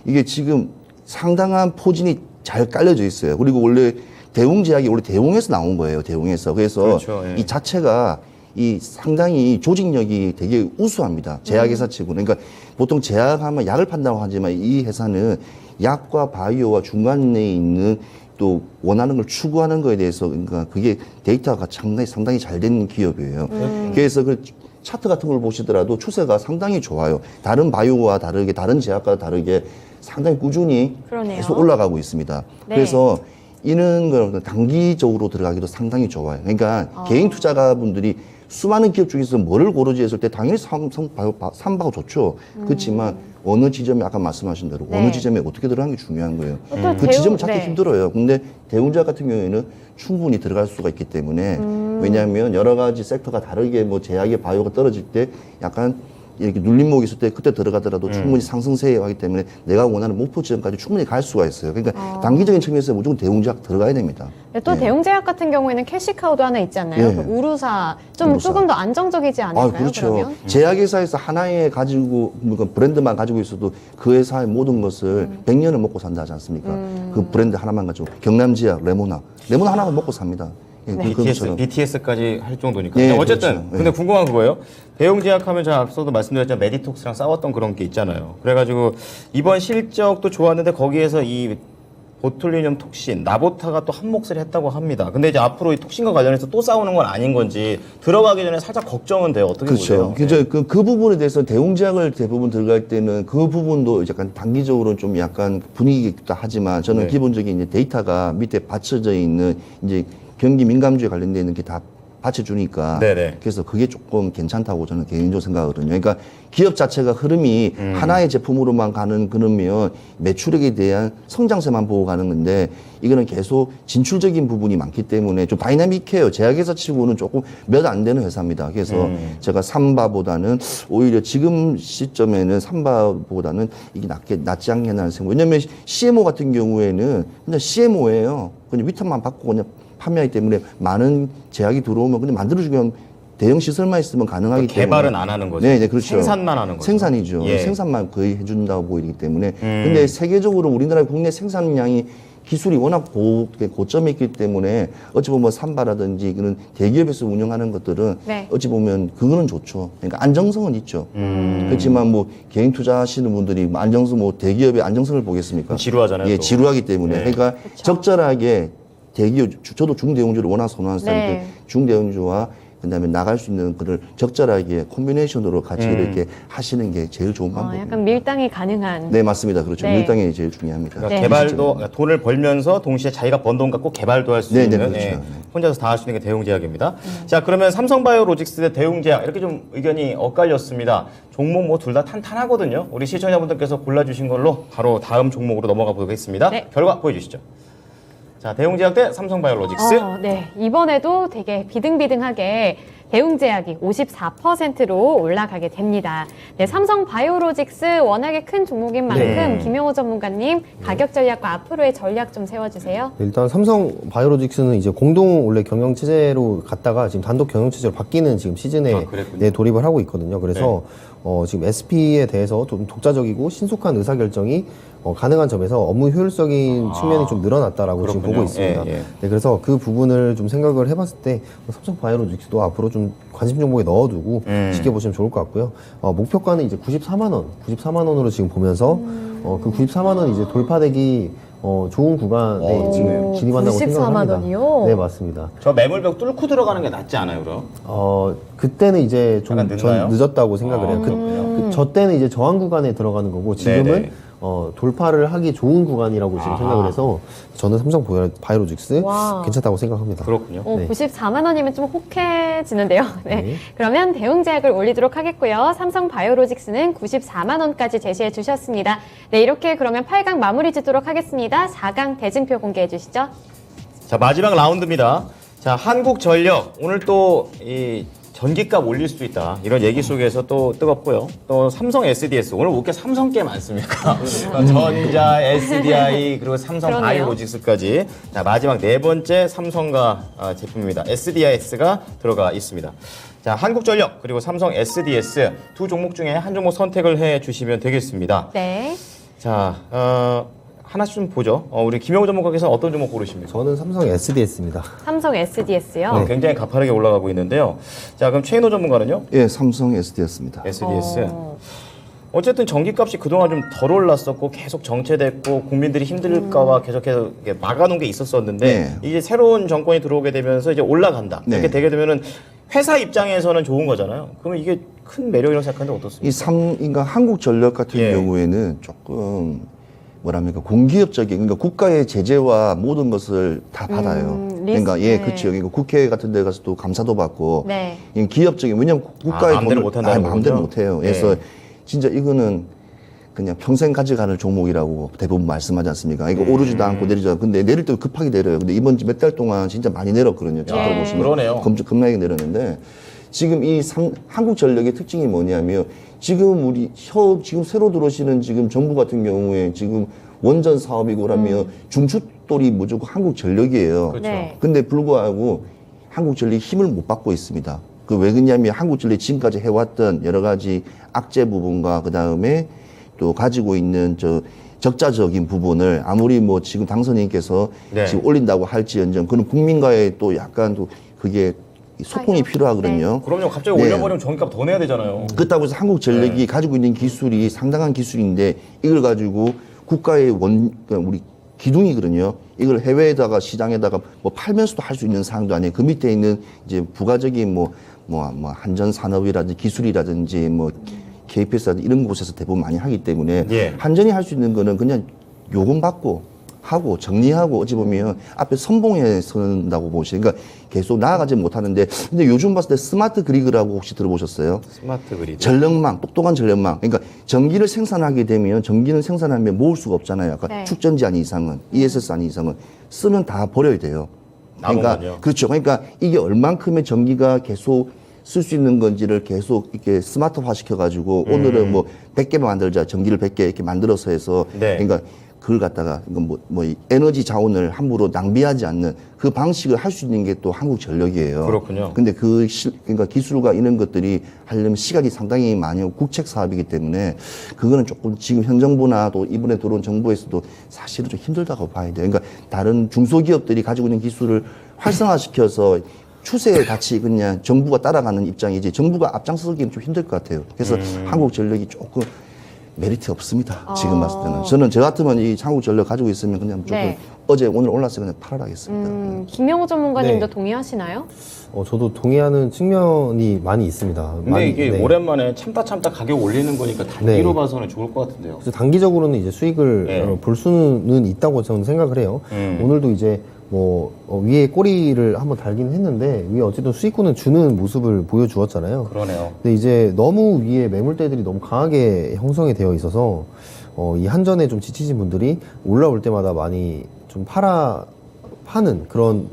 이게 지금 상당한 포진이 잘 깔려져 있어요. 그리고 원래 대웅제약이 원래 대웅에서 나온 거예요. 대웅에서. 그래서 그렇죠, 예. 이 자체가 이 상당히 조직력이 되게 우수합니다. 제약회사 치고. 그러니까 보통 제약하면 약을 판다고 하지만 이 회사는 약과 바이오와 중간에 있는 또 원하는 걸 추구하는 거에 대해서 그러니까 그게 데이터가 상당히 잘 된 기업이에요. 그래서 그 차트 같은 걸 보시더라도 추세가 상당히 좋아요. 다른 바이오와 다르게 다른 제약과 다르게 상당히 꾸준히 그러네요. 계속 올라가고 있습니다. 네. 그래서 이런 걸 단기적으로 들어가기도 상당히 좋아요. 그러니까 개인 투자가분들이 수많은 기업 중에서 뭐를 고르지 했을 때 당연히 삼바가 좋죠. 그렇지만 어느 지점에 아까 말씀하신 대로 네. 어느 지점에 어떻게 들어가는 게 중요한 거예요. 또 그 지점을 찾기 네. 힘들어요. 근데 대운자 같은 경우에는 충분히 들어갈 수가 있기 때문에 왜냐하면 여러 가지 섹터가 다르게 뭐 제약의 바이오가 떨어질 때 약간 이렇게 눌림목이 있을 때 그때 들어가더라도 충분히 상승세에 하기 때문에 내가 원하는 목표 지점까지 충분히 갈 수가 있어요. 그러니까 단기적인 측면에서 무조건 대웅제약 들어가야 됩니다. 네, 또 예. 대웅제약 같은 경우에는 캐시카우도 하나 있잖아요. 예. 그 우루사 좀 우루사. 조금 더 안정적이지 않을까요? 그렇죠. 그러면? 제약회사에서 하나의 가지고 그 브랜드만 가지고 있어도 그 회사의 모든 것을 100년을 먹고 산다 하지 않습니까? 그 브랜드 하나만 가지고 경남제약, 레모나 하나만 먹고 삽니다. 예, BTS까지 할 정도니까. 예, 어쨌든 그렇죠. 근데 궁금한 그거예요. 대웅제약하면 제가 앞서도 말씀드렸지만 메디톡스랑 싸웠던 그런 게 있잖아요. 그래가지고 이번 실적도 좋았는데 거기에서 이 보툴리늄 톡신, 나보타가 또 한 몫을 했다고 합니다. 근데 이제 앞으로 이 톡신과 관련해서 또 싸우는 건 아닌 건지 들어가기 전에 살짝 걱정은 돼요. 어떻게 그렇죠. 보세요? 그 부분에 대해서 대웅제약을 대부분 들어갈 때는 그 부분도 약간 단기적으로 좀 약간 분위기가 하지만 저는 네. 기본적인 이제 데이터가 밑에 받쳐져 있는 이제 경기 민감주에 관련돼 있는 게 다 받쳐주니까 네네. 그래서 그게 조금 괜찮다고 저는 개인적으로 생각하거든요. 그러니까 기업 자체가 흐름이 하나의 제품으로만 가는 그러면 매출액에 대한 성장세만 보고 가는 건데 이거는 계속 진출적인 부분이 많기 때문에 좀 다이나믹해요. 제약회사 치고는 조금 몇 안 되는 회사입니다. 그래서 제가 삼바보다는 오히려 지금 시점에는 삼바보다는 이게 낫지 않겠나 생각. 왜냐하면 CMO 같은 경우에는 그냥 CMO예요. 그냥 위탁만 받고 그냥 판매하기 때문에 많은 제약이 들어오면 그냥 만들어주면 대형 시설만 있으면 가능하기 때문에 개발은 안 하는 거죠. 네, 네, 그렇죠. 생산만 하는 거죠. 생산이죠. 예. 생산만 거의 해준다고 보이기 때문에. 근데 세계적으로 우리나라 국내 생산량이 기술이 워낙 고점에 있기 때문에 어찌 보면 삼바라든지 그런 대기업에서 운영하는 것들은 네. 어찌 보면 그거는 좋죠. 그러니까 안정성은 있죠. 그렇지만 뭐 개인 투자하시는 분들이 뭐 안정성 뭐 대기업의 안정성을 보겠습니까? 지루하잖아요, 예, 또. 지루하기 때문에. 네. 그러니까 적절하게 대기업 저도 중대형주를 워낙 선호하는 사람인데 네. 중대형주와 그다음에 나갈 수 있는 그를 적절하게 콤비네이션으로 같이 이렇게 하시는 게 제일 좋은 방법입니다. 약간 밀당이 가능한. 네, 맞습니다. 그렇죠. 네. 밀당이 제일 중요합니다. 그러니까 네. 개발도 그러니까 돈을 벌면서 동시에 자기가 번 돈 갖고 개발도 할 수 네, 있는 네, 그렇죠. 예, 혼자서 다 할 수 있는 게 대웅제약입니다. 자, 그러면 삼성바이오로직스 대 대웅제약 이렇게 좀 의견이 엇갈렸습니다. 종목 뭐 둘 다 탄탄하거든요. 우리 시청자분들께서 골라주신 걸로 바로 다음 종목으로 넘어가 보겠습니다. 네. 결과 보여주시죠. 자, 대웅제약 대 삼성바이오로직스. 네. 이번에도 되게 비등비등하게 대웅제약이 54%로 올라가게 됩니다. 네, 삼성바이오로직스 워낙에 큰 종목인 만큼 네. 김영호 전문가님 가격 전략과 앞으로의 전략 좀 세워주세요. 일단 삼성 바이오로직스는 이제 공동 원래 경영 체제로 갔다가 지금 단독 경영 체제로 바뀌는 지금 시즌에 그랬군요. 네, 돌입을 하고 있거든요. 그래서 지금 SP에 대해서 좀 독자적이고 신속한 의사결정이 가능한 점에서 업무 효율적인 측면이 좀 늘어났다라고 지금 그렇군요. 보고 있습니다. 예, 예. 네, 그래서 그 부분을 좀 생각을 해봤을 때 삼성 바이오로직스도 앞으로 좀 관심 종목에 넣어두고 지켜보시면 좋을 것 같고요. 목표가는 이제 94만 원, 94만 원으로 지금 보면서 그 94만 원 이제 돌파되기 좋은 구간에 지금 진입한다고 94만 생각을 합니다. 원이요? 네, 맞습니다. 저 매물벽 뚫고 들어가는 게 낫지 않아요, 그럼? 그때는 이제 좀 약간 늦나요? 늦었다고 생각을 해요. 그렇군요. 저 때는 이제 저항 구간에 들어가는 거고 지금은 네네. 돌파를 하기 좋은 구간이라고 지금 생각을 해서 저는 삼성 바이오로직스 와. 괜찮다고 생각합니다. 그렇군요. 네. 94만 원이면 좀 혹해지는데요. 네. 네. 그러면 대웅제약을 올리도록 하겠고요. 삼성바이오로직스는 94만 원까지 제시해 주셨습니다. 네, 이렇게 그러면 8강 마무리 짓도록 하겠습니다. 4강 대진표 공개해 주시죠. 자, 마지막 라운드입니다. 자, 한국전력 오늘 또 이 전기값 올릴 수 있다 이런 얘기 속에서 또 뜨겁고요. 또 삼성 SDS 오늘 왜 이렇게 삼성 게 많습니까? 전자, SDI 그리고 삼성 그러네요. 바이오로직스까지. 자, 마지막 네 번째 삼성가 제품입니다. SDIX가 들어가 있습니다. 자, 한국전력 그리고 삼성 SDS 두 종목 중에 한 종목 선택을 해 주시면 되겠습니다. 네. 자, 하나씩 좀 보죠. 우리 김영우 전문가께서 어떤 종목 고르십니까? 저는 삼성 SDS입니다. 삼성 SDS요. 굉장히 가파르게 올라가고 있는데요. 자, 그럼 최인호 전문가는요? 예, 삼성 SD였습니다. SDS. 어쨌든 전기값이 그동안 좀 덜 올랐었고 계속 정체됐고 국민들이 힘들까봐 계속해서 이렇게 막아놓은 게 있었었는데 네. 이제 새로운 정권이 들어오게 되면서 이제 올라간다. 네. 이렇게 되게 되면은 회사 입장에서는 좋은 거잖아요. 그러면 이게 큰 매력이라고 생각하는데 어떻습니까? 그러니까 한국전력 같은 예. 경우에는 조금 뭐랍니까 공기업적인 그러니까 국가의 제재와 모든 것을 다 받아요. 그러니까 리스크. 예, 그렇죠. 그러니까 국회 같은 데 가서도 감사도 받고 네. 이 기업적인 왜냐면 국가의 마음대로 돈을 못한다는 마음대로 거군요. 못해요. 그래서 예. 진짜 이거는 그냥 평생 가져가는 종목이라고 대부분 말씀하지 않습니까? 이거 오르지도 않고 내리지도 않고 근데 내릴 때 급하게 내려요. 근데 이번 몇 달 동안 진짜 많이 내렸거든요. 차트로 보시면 그러네요. 겁나게 내렸는데 지금 한국전력의 특징이 뭐냐면 지금 지금 새로 들어오시는 지금 정부 같은 경우에 지금 원전 사업이고 그러면 중추돌이 무조건 한국전력이에요. 그렇죠. 네. 근데 불구하고 한국전력이 힘을 못 받고 있습니다. 그 왜 그러냐면 한국전력이 지금까지 해왔던 여러 가지 악재 부분과 그 다음에 또 가지고 있는 적자적인 부분을 아무리 뭐 지금 당선인께서 네. 지금 올린다고 할지언정 그런 국민과의 또 약간 또 그게 소통이 사이요? 필요하거든요. 그럼요. 갑자기 네. 올려버리면 전기값 더 내야 되잖아요. 그렇다고 해서 한국전력이 가지고 있는 기술이 상당한 기술인데 이걸 가지고 국가의 그러니까 우리 기둥이거든요. 이걸 해외에다가 시장에다가 뭐 팔면서도 할 수 있는 사항도 아니에요. 그 밑에 있는 이제 부가적인 뭐 한전 산업이라든지 기술이라든지 뭐 KPS라든지 이런 곳에서 대부분 많이 하기 때문에 예. 한전이 할 수 있는 거는 그냥 요금 받고 하고 정리하고 어찌 보면 앞에 선봉에 선다고 보시죠. 그러니까 계속 나아가지 못하는데 근데 요즘 봤을 때 스마트 그리드라고 혹시 들어보셨어요? 스마트 그리드. 전력망, 똑똑한 전력망. 그러니까 전기를 생산하게 되면 전기는 생산하면 모을 수가 없잖아요. 아까 네. 축전지 아닌 이상은 ESS 아닌 이상은 쓰면 다 버려야 돼요. 그러니까 남은군요. 그렇죠. 그러니까 이게 얼만큼의 전기가 계속 쓸 수 있는 건지를 계속 이렇게 스마트화 시켜가지고 오늘은 뭐 100개 만들자 전기를 100개 이렇게 만들어서 해서 네. 그러니까 그걸 갖다가 이건 이 에너지 자원을 함부로 낭비하지 않는 그 방식을 할 수 있는 게 또 한국전력이에요. 그렇군요. 근데 그러니까 기술과 이런 것들이 하려면 시간이 상당히 많이 국책 사업이기 때문에 그거는 조금 지금 현 정부나 또 이번에 들어온 정부에서도 사실은 좀 힘들다고 봐야 돼요. 그러니까 다른 중소기업들이 가지고 있는 기술을 활성화시켜서 추세에 같이 그냥 정부가 따라가는 입장이지 정부가 앞장서기는 좀 힘들 것 같아요. 그래서 한국전력이 조금 메리트 없습니다. 지금 봤을 때는. 저 같으면 이 한국전력 가지고 있으면 그냥 무조건 네. 어제 오늘 올랐으면 그냥 팔아라겠습니다. 김명호 전문가님도 네. 동의하시나요? 저도 동의하는 측면이 많이 있습니다. 근데 많이, 이게 네. 오랜만에 참다 가격 올리는 거니까 단기로 네. 봐서는 좋을 것 같은데요. 그래서 단기적으로는 이제 수익을 네. 볼 수는 있다고 저는 생각을 해요. 오늘도 이제 위에 꼬리를 한번 달긴 했는데 위에 어쨌든 수익권은 주는 모습을 보여주었잖아요. 그러네요. 근데 이제 너무 위에 매물대들이 너무 강하게 형성이 되어 있어서 이 한전에 좀 지치신 분들이 올라올 때마다 많이 좀 파는 그런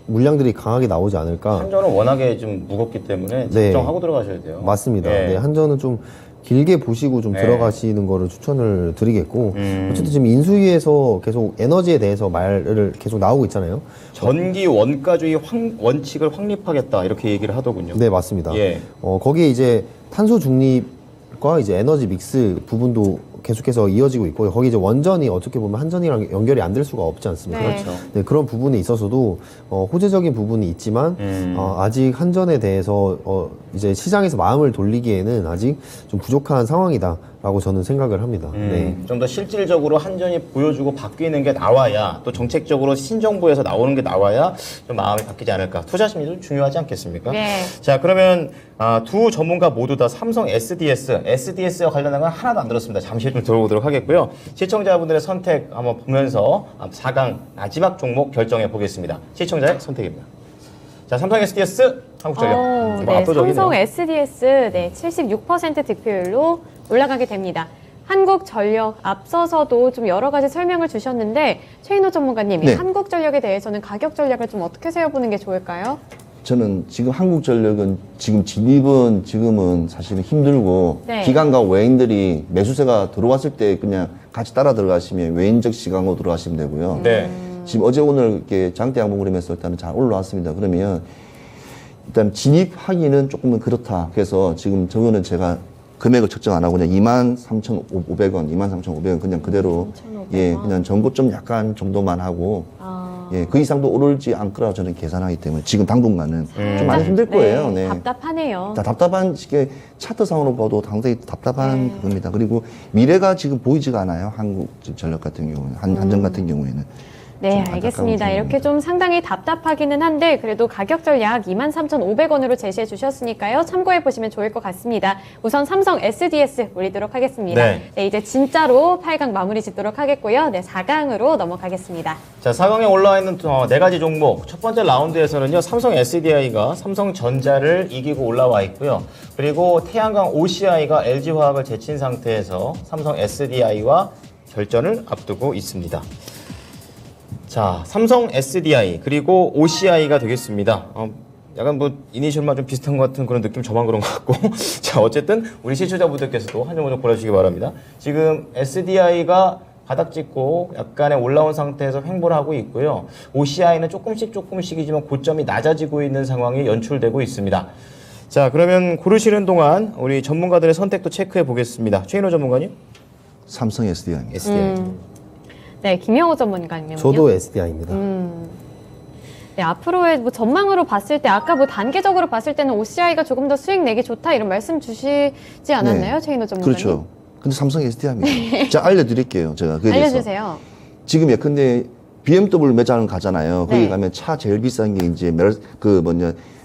물량들이 강하게 나오지 않을까. 한전은 워낙에 좀 무겁기 때문에 네. 작정하고 들어가셔야 돼요. 맞습니다. 예. 네, 한전은 좀 길게 보시고 좀 네. 들어가시는 거를 추천을 드리겠고 어쨌든 지금 인수위에서 계속 에너지에 대해서 말을 계속 나오고 있잖아요. 전기 원가주의 원칙을 확립하겠다 이렇게 얘기를 하더군요. 네, 맞습니다. 예. 거기에 이제 탄소 중립과 이제 에너지 믹스 부분도 계속해서 이어지고 있고 거기 이제 원전이 어떻게 보면 한전이랑 연결이 안 될 수가 없지 않습니까? 네. 그렇죠. 네, 그런 부분에 있어서도 호재적인 부분이 있지만 아직 한전에 대해서 이제 시장에서 마음을 돌리기에는 아직 좀 부족한 상황이다라고 저는 생각을 합니다. 네. 좀 더 실질적으로 한전이 보여주고 바뀌는 게 나와야 또 정책적으로 신정부에서 나오는 게 나와야 좀 마음이 바뀌지 않을까. 투자 심리도 중요하지 않겠습니까? 네. 자, 그러면 두 전문가 모두 다 삼성 SDS와 관련한 건 하나도 안 들었습니다. 잠시 좀 들어보도록 하겠고요. 시청자분들의 선택 한번 보면서 4강 마지막 종목 결정해 보겠습니다. 시청자의 선택입니다. 자, 삼성 SDS 한국전력 네, 뭐 압도적이네요. 삼성 SDS 네, 76% 득표율로 올라가게 됩니다. 한국전력 앞서서도 좀 여러 가지 설명을 주셨는데 최인호 전문가님, 이 네. 한국전력에 대해서는 가격 전략을 좀 어떻게 세워보는 게 좋을까요? 저는 지금 한국전력은 지금 진입은 지금은 사실은 힘들고 네. 기관과 외인들이 매수세가 들어왔을 때 그냥 같이 따라 들어가시면 외인적 시간으로 들어가시면 되고요. 네. 지금 어제 오늘 이렇게 장대 양봉 그리면서 일단은 잘 올라왔습니다. 그러면 일단 진입하기는 조금은 그렇다. 그래서 지금 저거는 제가 금액을 측정 안 하고 그냥 23,500원, 23,500원 그냥 그대로 23,500원. 예, 그냥 전고점 약간 정도만 하고 예, 그 이상도 오를지 않거라 저는 계산하기 때문에 지금 당분간은 좀 많이 힘들 거예요. 네. 답답하네요. 다 답답한 이게 차트상으로 봐도 상당히 답답한 겁니다. 그리고 미래가 지금 보이지가 않아요. 한국전력 같은 경우는 한전 같은 경우에는. 네, 좀 알겠습니다. 안타까운 이렇게 좀 상당히 답답하기는 한데 그래도 가격 전략 23,500원으로 제시해 주셨으니까요. 참고해 보시면 좋을 것 같습니다. 우선 삼성 SDS 올리도록 하겠습니다. 네. 네, 이제 진짜로 8강 마무리 짓도록 하겠고요. 네, 4강으로 넘어가겠습니다. 자, 4강에 올라와 있는 네 가지 종목. 첫 번째 라운드에서는요, 삼성 SDI가 삼성전자를 이기고 올라와 있고요. 그리고 태양광 OCI가 LG화학을 제친 상태에서 삼성 SDI와 결전을 앞두고 있습니다. 자, 삼성 SDI 그리고 OCI가 되겠습니다. 약간 뭐 이니셜만 좀 비슷한 것 같은 그런 느낌 저만 그런 것 같고 자, 어쨌든 우리 시청자분들께서도 한 점을 좀 골라주시기 바랍니다. 지금 SDI가 바닥 찍고 약간의 올라온 상태에서 횡보를 하고 있고요. OCI는 조금씩이지만 고점이 낮아지고 있는 상황이 연출되고 있습니다. 자, 그러면 고르시는 동안 우리 전문가들의 선택도 체크해 보겠습니다. 최인호 전문가님? 삼성 SDI입니다. SDI. 네, 김영호 전문가님은요? 저도 SDI입니다. 네, 앞으로의 뭐 전망으로 봤을 때 아까 뭐 단계적으로 봤을 때는 OCI가 조금 더 수익 내기 좋다 이런 말씀 주시지 않았나요, 네. 최인호 전문가님? 그렇죠. 근데 삼성 SDI입니다. 제가 알려드릴게요. 제가 그에 대해서. 알려주세요. 지금 예컨대 BMW 매장을 가잖아요. 거기 네. 가면 차 제일 비싼 게 이제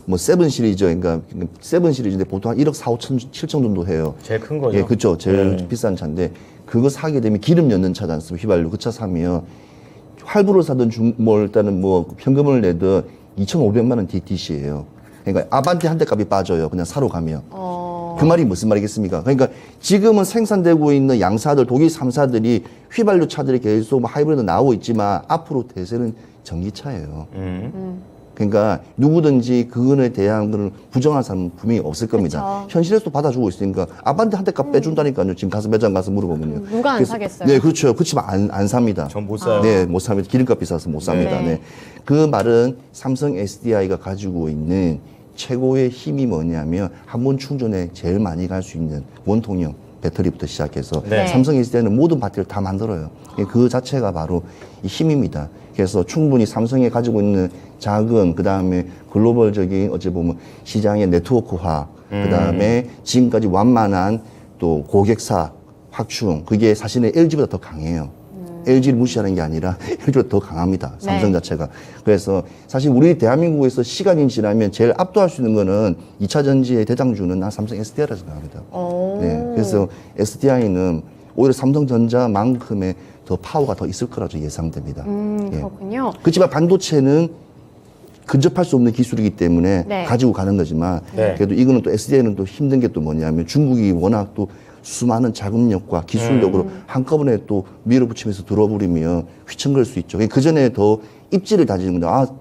뭐 세븐 시리즈, 그러니까 세븐 시리즈인데 보통 한 1억 4천 7천 정도 해요. 제일 큰 거죠. 예, 그렇죠. 제일 비싼 차인데 그거 사게 되면 기름 넣는 차지 않습니까? 휘발유 그 차 사면 할부로 사든 일단은 뭐 현금을 내든 2,500만 원 DTC예요. 그러니까 아반떼 한 대 값이 빠져요. 그냥 사러 가면. 그 말이 무슨 말이겠습니까? 그러니까 지금은 생산되고 있는 양사들, 독일 3사들이 휘발유 차들이 계속 뭐 하이브리드 나오고 있지만 앞으로 대세는 전기차예요. 그러니까 누구든지 그거에 대한 걸 부정할 사람은 분명히 없을 겁니다. 그쵸. 현실에서도 받아주고 있으니까 아반떼 한 대 값 빼준다니까요. 지금 가서 매장 가서 물어보면요. 누가 안 그래서- 사겠어요? 네, 그렇죠. 그렇지만 안 삽니다. 전 못 사요. 네, 못 삽니다. 기름값 비싸서 못 삽니다. 네. 네. 그 말은 삼성 SDI가 가지고 있는 최고의 힘이 뭐냐면 한 번 충전에 제일 많이 갈 수 있는 원통형 배터리부터 시작해서 네. 삼성 SDI는 모든 배터리를 다 만들어요. 그 자체가 바로 이 힘입니다. 그래서 충분히 삼성이 가지고 있는 자금, 그 다음에 글로벌적인 어찌 보면 시장의 네트워크화, 그 다음에 지금까지 완만한 또 고객사 확충, 그게 사실은 LG보다 더 강해요. LG를 무시하는 게 아니라 LG보다 더 강합니다. 삼성 네. 자체가. 그래서 사실 우리 대한민국에서 시간이 지나면 제일 압도할 수 있는 거는 2차 전지의 대장주는 난 삼성 SDI라고 생각합니다. 네. 그래서 SDI는 오히려 삼성전자만큼의 더 파워가 더 있을 거라고 예상됩니다. 예. 그렇군요. 그렇지만 반도체는 근접할 수 없는 기술이기 때문에 네. 가지고 가는 거지만 네. 그래도 이거는 또 SDI는 또 힘든 게 또 뭐냐면 중국이 워낙 또 수많은 자금력과 기술력으로 한꺼번에 또 밀어붙이면서 들어버리면 휘청거릴 수 있죠. 그 전에 더 입지를 다지는 건데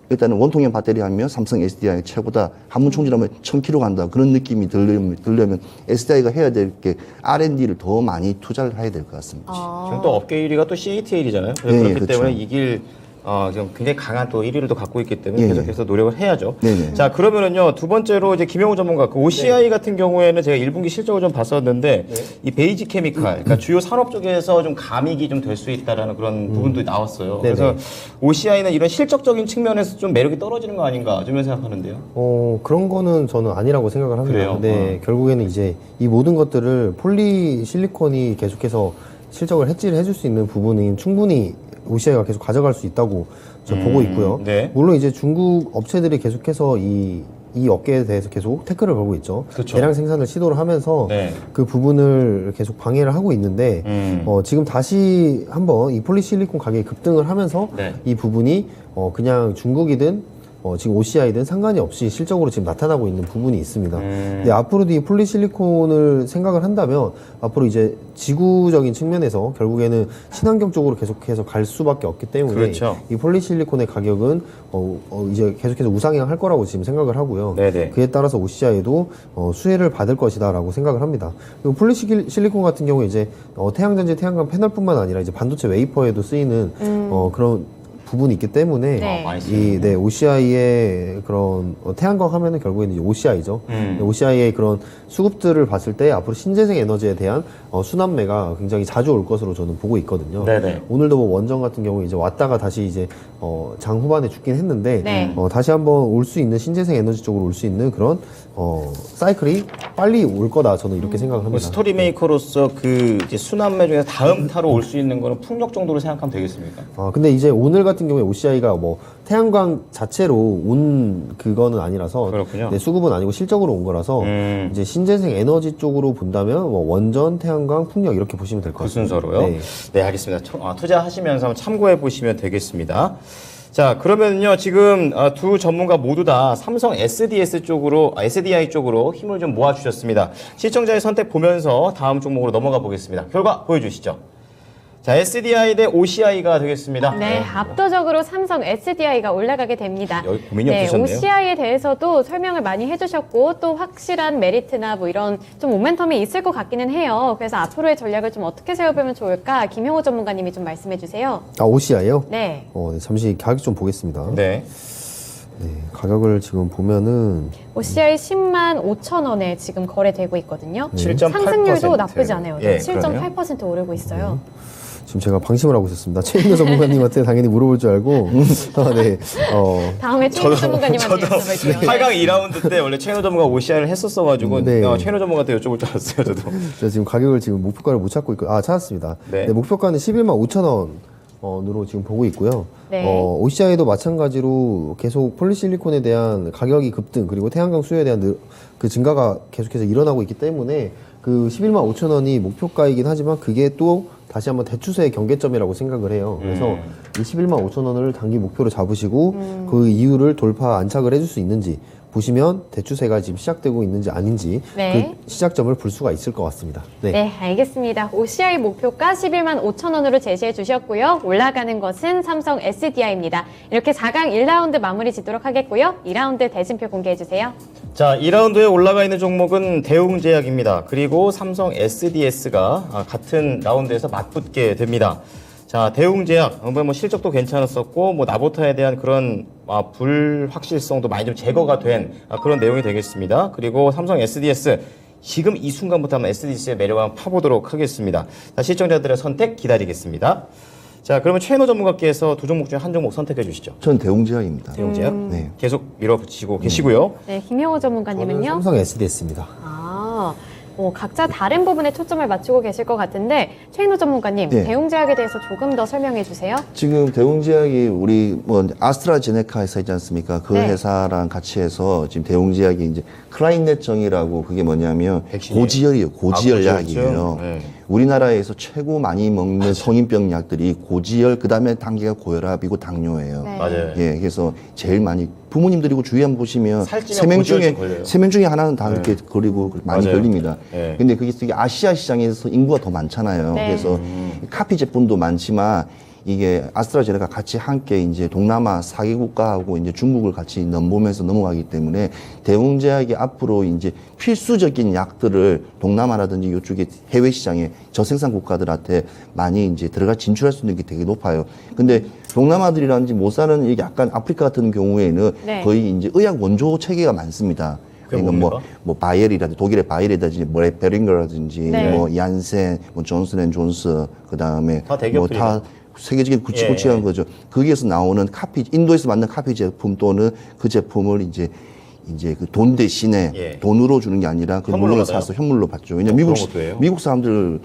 일단은 원통형 배터리 하면 삼성 SDI 최고다. 한 번 충전하면 1000km 간다. 그런 느낌이 들려면 SDI가 해야 될 게 R&D를 더 많이 투자를 해야 될 것 같습니다. 지금 또 업계 1위가 또 CATL이잖아요. 네, 그렇기 그렇죠. 때문에 이길 지금 굉장히 강한 또 1위를 또 갖고 있기 때문에 예, 계속해서 노력을 해야죠. 네네. 자, 그러면은요, 두 번째로 이제 김영우 전문가, 그 OCI 같은 경우에는 제가 1분기 실적을 좀 봤었는데, 이 베이지 케미칼, 그러니까 주요 산업 쪽에서 좀 감익이 좀 될 수 있다라는 그런 부분도 나왔어요. 네네. 그래서 OCI는 이런 실적적인 측면에서 좀 매력이 떨어지는 거 아닌가, 좀 생각하는데요. 그런 거는 저는 아니라고 생각을 합니다. 그래요? 네, 결국에는 이제 이 모든 것들을 폴리실리콘이 계속해서 실적을 해지를 해줄 수 있는 부분은 충분히 OCI가 계속 가져갈 수 있다고 저는 보고 있고요. 네. 물론 이제 중국 업체들이 계속해서 이 업계에 대해서 계속 태클을 걸고 있죠. 그렇죠. 대량 생산을 시도를 하면서 네. 그 부분을 계속 방해를 하고 있는데 지금 다시 한번 이 폴리실리콘 가격이 급등을 하면서 네. 이 부분이 그냥 중국이든 지금 OCI든 상관이 없이 실적으로 지금 나타나고 있는 부분이 있습니다. 근데 앞으로도 이 폴리실리콘을 생각을 한다면 앞으로 이제 지구적인 측면에서 결국에는 친환경 쪽으로 계속해서 갈 수밖에 없기 때문에 그렇죠. 이 폴리실리콘의 가격은 이제 계속해서 우상향할 거라고 지금 생각을 하고요. 네네. 그에 따라서 OCI도 수혜를 받을 것이다라고 생각을 합니다. 그리고 폴리실리콘 같은 경우 이제 태양전지, 태양광 패널뿐만 아니라 이제 반도체 웨이퍼에도 쓰이는 그런 부분이 있기 때문에 네. 많이 쓰이네요. 네, OCI의 그런 태양광 하면은 결국에는 이제 OCI죠. OCI의 그런 수급들을 봤을 때 앞으로 신재생 에너지에 대한 순환매가 굉장히 자주 올 것으로 저는 보고 있거든요. 네네. 오늘도 뭐 원전 같은 경우에 이제 왔다가 다시 이제 장 후반에 죽긴 했는데 네. 다시 한번 올 수 있는 신재생 에너지 쪽으로 올 수 있는 그런 사이클이 빨리 올 거다 저는 이렇게 생각을 뭐 합니다. 스토리 메이커로서 그 이제 순환매 중에서 다음 타로 올 수 있는 거는 풍력 정도로 생각하면 되겠습니까? 근데 이제 오늘 같은 경우에 OCI가 뭐 태양광 자체로 온 그거는 아니라서 그렇군요. 네, 수급은 아니고 실적으로 온 거라서 이제 신재생 에너지 쪽으로 본다면 뭐 원전, 태양광, 풍력 이렇게 보시면 될 것 그 같습니다. 순서로요? 네. 네, 알겠습니다. 투자하시면서 한번 참고해 보시면 되겠습니다. 자, 그러면요, 지금 두 전문가 모두 다 삼성 SDI 쪽으로 힘을 좀 모아주셨습니다. 시청자의 선택 보면서 다음 종목으로 넘어가 보겠습니다. 결과 보여주시죠. 자, SDI 대 OCI가 되겠습니다. 네, 압도적으로 삼성 SDI가 올라가게 됩니다. 여기 고민이 없으셨네요. OCI에 대해서도 설명을 많이 해주셨고 또 확실한 메리트나 뭐 이런 좀 모멘텀이 있을 것 같기는 해요. 그래서 앞으로의 전략을 좀 어떻게 세워보면 좋을까? 김형호 전문가님이 좀 말씀해 주세요. OCI요? 네. 네, 잠시 가격 좀 보겠습니다. 네. 네, 가격을 지금 보면은 OCI 10만 5천 원에 지금 거래되고 있거든요. 7.8%. 상승률도 나쁘지 않아요. 예, 7.8% 오르고 있어요. 지금 제가 방심을 하고 있었습니다. 최인호 전문가님한테 당연히 물어볼 줄 알고 네, 다음에 최인호 전문가님한테 여쭤볼게요. 8강 2라운드 때 원래 최인호 전문가 OCI를 했었어가지고 네. 최인호 전문가한테 여쭤볼 줄 알았어요, 저도. 제가 지금 가격을 지금 목표가를 못 찾고 있고 찾았습니다. 네. 네, 목표가는 11만 5천 원으로 지금 보고 있고요. 네. OCI도 마찬가지로 계속 폴리실리콘에 대한 가격이 급등 그리고 태양광 수요에 대한 그 증가가 계속해서 일어나고 있기 때문에 그 11만 5천 원이 목표가이긴 하지만 그게 또 다시 한번 대추세의 경계점이라고 생각을 해요. 그래서 이 11만 5천 원을 단기 목표로 잡으시고 그 이유를 돌파 안착을 해줄 수 있는지 보시면 대추세가 지금 시작되고 있는지 아닌지 네. 그 시작점을 볼 수가 있을 것 같습니다. 네, 알겠습니다. OCI 목표가 11만 5천 원으로 제시해 주셨고요. 올라가는 것은 삼성 SDI입니다. 이렇게 4강 1라운드 마무리 짓도록 하겠고요. 2라운드 대진표 공개해 주세요. 자, 2라운드에 올라가 있는 종목은 대웅제약입니다. 그리고 삼성 SDS가 같은 라운드에서 맞붙게 됩니다. 자, 대웅제약, 뭐 실적도 괜찮았었고, 뭐 나보타에 대한 그런 불확실성도 많이 좀 제거가 된 그런 내용이 되겠습니다. 그리고 삼성 SDS, 지금 이 순간부터 한번 SDS의 매력을 한번 파보도록 하겠습니다. 자, 시청자들의 선택 기다리겠습니다. 자, 그러면 최인호 전문가께서 두 종목 중에 한 종목 선택해 주시죠. 전 대웅제약입니다. 대웅제약. 네. 계속 밀어붙이고 계시고요. 네, 김형호 전문가님은요? 삼성 SDS입니다. 각자 다른 부분에 초점을 맞추고 계실 것 같은데 최인호 전문가님, 네. 대웅제약에 대해서 조금 더 설명해 주세요. 지금 대웅제약이 우리 뭐 아스트라제네카 회사 있지 않습니까? 그 네. 회사랑 같이 해서 지금 대웅제약이 이제 클라인넷정이라고 그게 뭐냐면 백신이에요? 고지혈이에요. 고지혈 고지혈증? 약이에요. 네. 우리나라에서 최고 많이 먹는 성인병 약들이 고지혈, 그 다음에 단계가 고혈압이고 당뇨예요. 네. 맞아요. 예, 그래서 제일 많이 부모님들이고 주위 한번 보시면 살찌면 세 명 고지혈증 중에 걸려요. 세 명 중에 하나는 다 이렇게 걸리고 많이 맞아요. 걸립니다. 네. 근데 그게 아시아 시장에서 인구가 더 많잖아요. 네. 그래서 카피 제품도 많지만 이게 아스트라제네카 같이 함께 이제 동남아 4개 국가하고 이제 중국을 같이 넘보면서 넘어가기 때문에 대웅제약이 앞으로 이제 필수적인 약들을 동남아라든지 이쪽에 해외 시장에 저생산 국가들한테 많이 이제 들어가 진출할 수 있는 게 되게 높아요. 근데 동남아들이라든지 못 사는 이게 약간 아프리카 같은 경우에는 네. 거의 이제 의약 원조 체계가 많습니다. 그게 그러니까 뭡니까? 뭐 바이엘이라든지 독일의 바이엘이라든지 뭐 베링거라든지 네. 뭐 얀센, 뭐 존슨앤존스 그다음에 다 대기업들이네. 뭐 다 세계적인 굵직굵직한 예. 거죠. 거기에서 나오는 카피, 인도에서 만든 카피 제품 또는 그 제품을 이제 그 돈 대신에 예. 돈으로 주는 게 아니라 그 현물로 물건을 받아요? 사서 현물로 받죠. 왜냐면 그런 것도 해요? 미국 사람들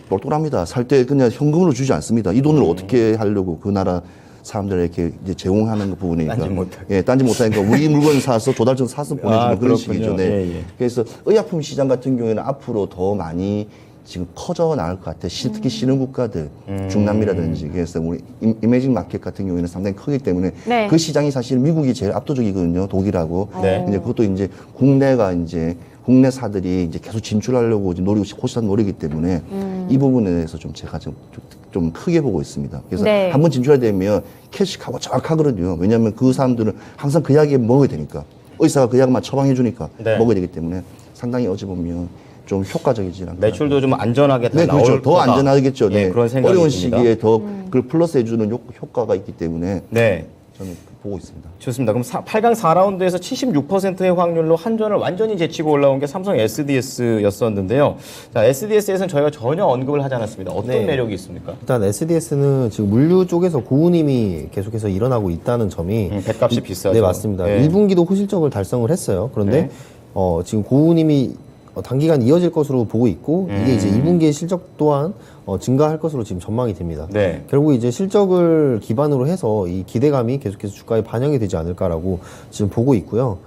똘똘합니다. 살 때 그냥 현금으로 주지 않습니다. 이 돈을 어떻게 하려고 그 나라 사람들에게 이제 제공하는 그 부분이니까. 딴지 못하게. 예, 딴지 못하니까 우리 물건 사서 조달증 사서 보내주는 그런 그렇군요. 식이죠. 네. 예, 예. 그래서 의약품 시장 같은 경우에는 앞으로 더 많이 지금 커져 나갈 것 같아요. 특히 신흥 국가들, 중남미라든지. 그래서 우리 이메이징 마켓 같은 경우에는 상당히 크기 때문에 네. 그 시장이 사실 미국이 제일 압도적이거든요. 독일하고. 네. 근데 그것도 이제 국내사들이 이제 계속 진출하려고 이제 호시한 노리기 때문에 이 부분에 대해서 좀 제가 좀 크게 보고 있습니다. 그래서 네. 한번 진출하되면 캐시하고 정확하거든요. 왜냐하면 그 사람들은 항상 그 약에 먹어야 되니까. 의사가 그 약만 처방해 주니까 네. 먹어야 되기 때문에 상당히 어찌 보면 좀 효과적이지 않나. 매출도 좀 안전하게 다 네, 나올 그렇죠. 더 거다. 안전하겠죠. 네, 네. 그런 생각이 어려운 듭니다. 시기에 더 그걸 플러스해주는 효과가 있기 때문에 네. 저는 보고 있습니다. 좋습니다. 그럼 8강 4라운드에서 76%의 확률로 한전을 완전히 제치고 올라온 게 삼성 SDS였었는데요. 자, SDS에서는 저희가 전혀 언급을 하지 않았습니다. 어떤 네. 매력이 있습니까? 일단 SDS는 지금 물류 쪽에서 고운임이 계속해서 일어나고 있다는 점이 뱃값이 비싸죠. 네, 맞습니다. 네. 1분기도 호실적을 달성을 했어요. 그런데 네. 지금 고운임이 단기간 이어질 것으로 보고 있고 이게 이제 2분기의 실적 또한 증가할 것으로 지금 전망이 됩니다. 네. 결국 이제 실적을 기반으로 해서 이 기대감이 계속해서 주가에 반영이 되지 않을까라고 지금 보고 있고요.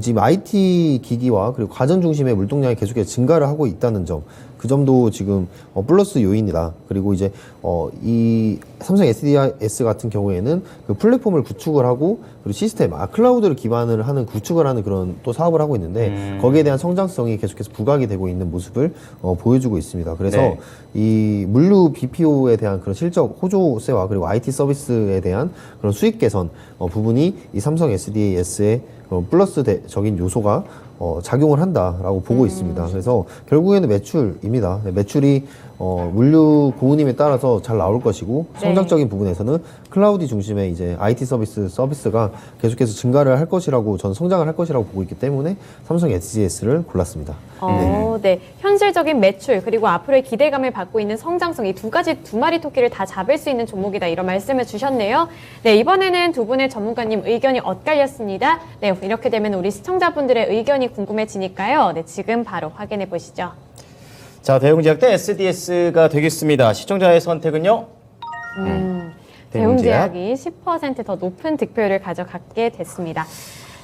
지금 IT 기기와 그리고 가전 중심의 물동량이 계속해서 증가를 하고 있다는 점, 그 점도 지금 플러스 요인이다. 그리고 이제 이 삼성 SDS 같은 경우에는 그 플랫폼을 구축을 하고 그리고 시스템, 클라우드를 기반을 하는 구축을 하는 그런 또 사업을 하고 있는데 거기에 대한 성장성이 계속해서 부각이 되고 있는 모습을 보여주고 있습니다. 그래서 네. 이 물류 BPO에 대한 그런 실적 호조세와 그리고 IT 서비스에 대한 그런 수익 개선 부분이 이 삼성 SDS의 플러스적인 요소가 작용을 한다라고 보고 있습니다. 그래서 결국에는 매출입니다. 네, 매출이 물류 고운임에 따라서 잘 나올 것이고 네. 성장적인 부분에서는 클라우드 중심의 이제 IT 서비스가 계속해서 증가를 할 것이라고 저는 성장을 할 것이라고 보고 있기 때문에 삼성 SDS를 골랐습니다. 네. 현실적인 매출 그리고 앞으로의 기대감을 받고 있는 성장성 이 두 마리 토끼를 다 잡을 수 있는 종목이다 이런 말씀을 주셨네요. 네, 이번에는 두 분의 전문가님 의견이 엇갈렸습니다. 네, 이렇게 되면 우리 시청자분들의 의견이 궁금해지니까요. 네, 지금 바로 확인해 보시죠. 자, 대웅제약 대 SDS가 되겠습니다. 시청자의 선택은요? 대웅제약이 10% 더 높은 득표율을 가져가게 됐습니다.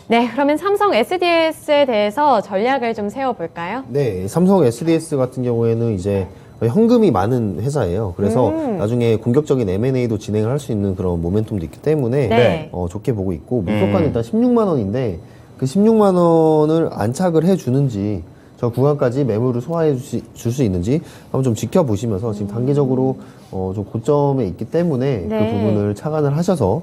네, 그러면 삼성 SDS에 대해서 전략을 좀 세워볼까요? 네, 삼성 SDS 같은 경우에는 이제 현금이 많은 회사예요. 그래서 나중에 공격적인 M&A도 진행을 할 수 있는 그런 모멘텀도 있기 때문에 네. 좋게 보고 있고 목표가는 일단 16만 원인데 그 16만 원을 안착을 해주는지 저 구간까지 매물을 소화해 줄 수 있는지 한번 좀 지켜보시면서 지금 단기적으로 좀 고점에 있기 때문에 네. 그 부분을 착안을 하셔서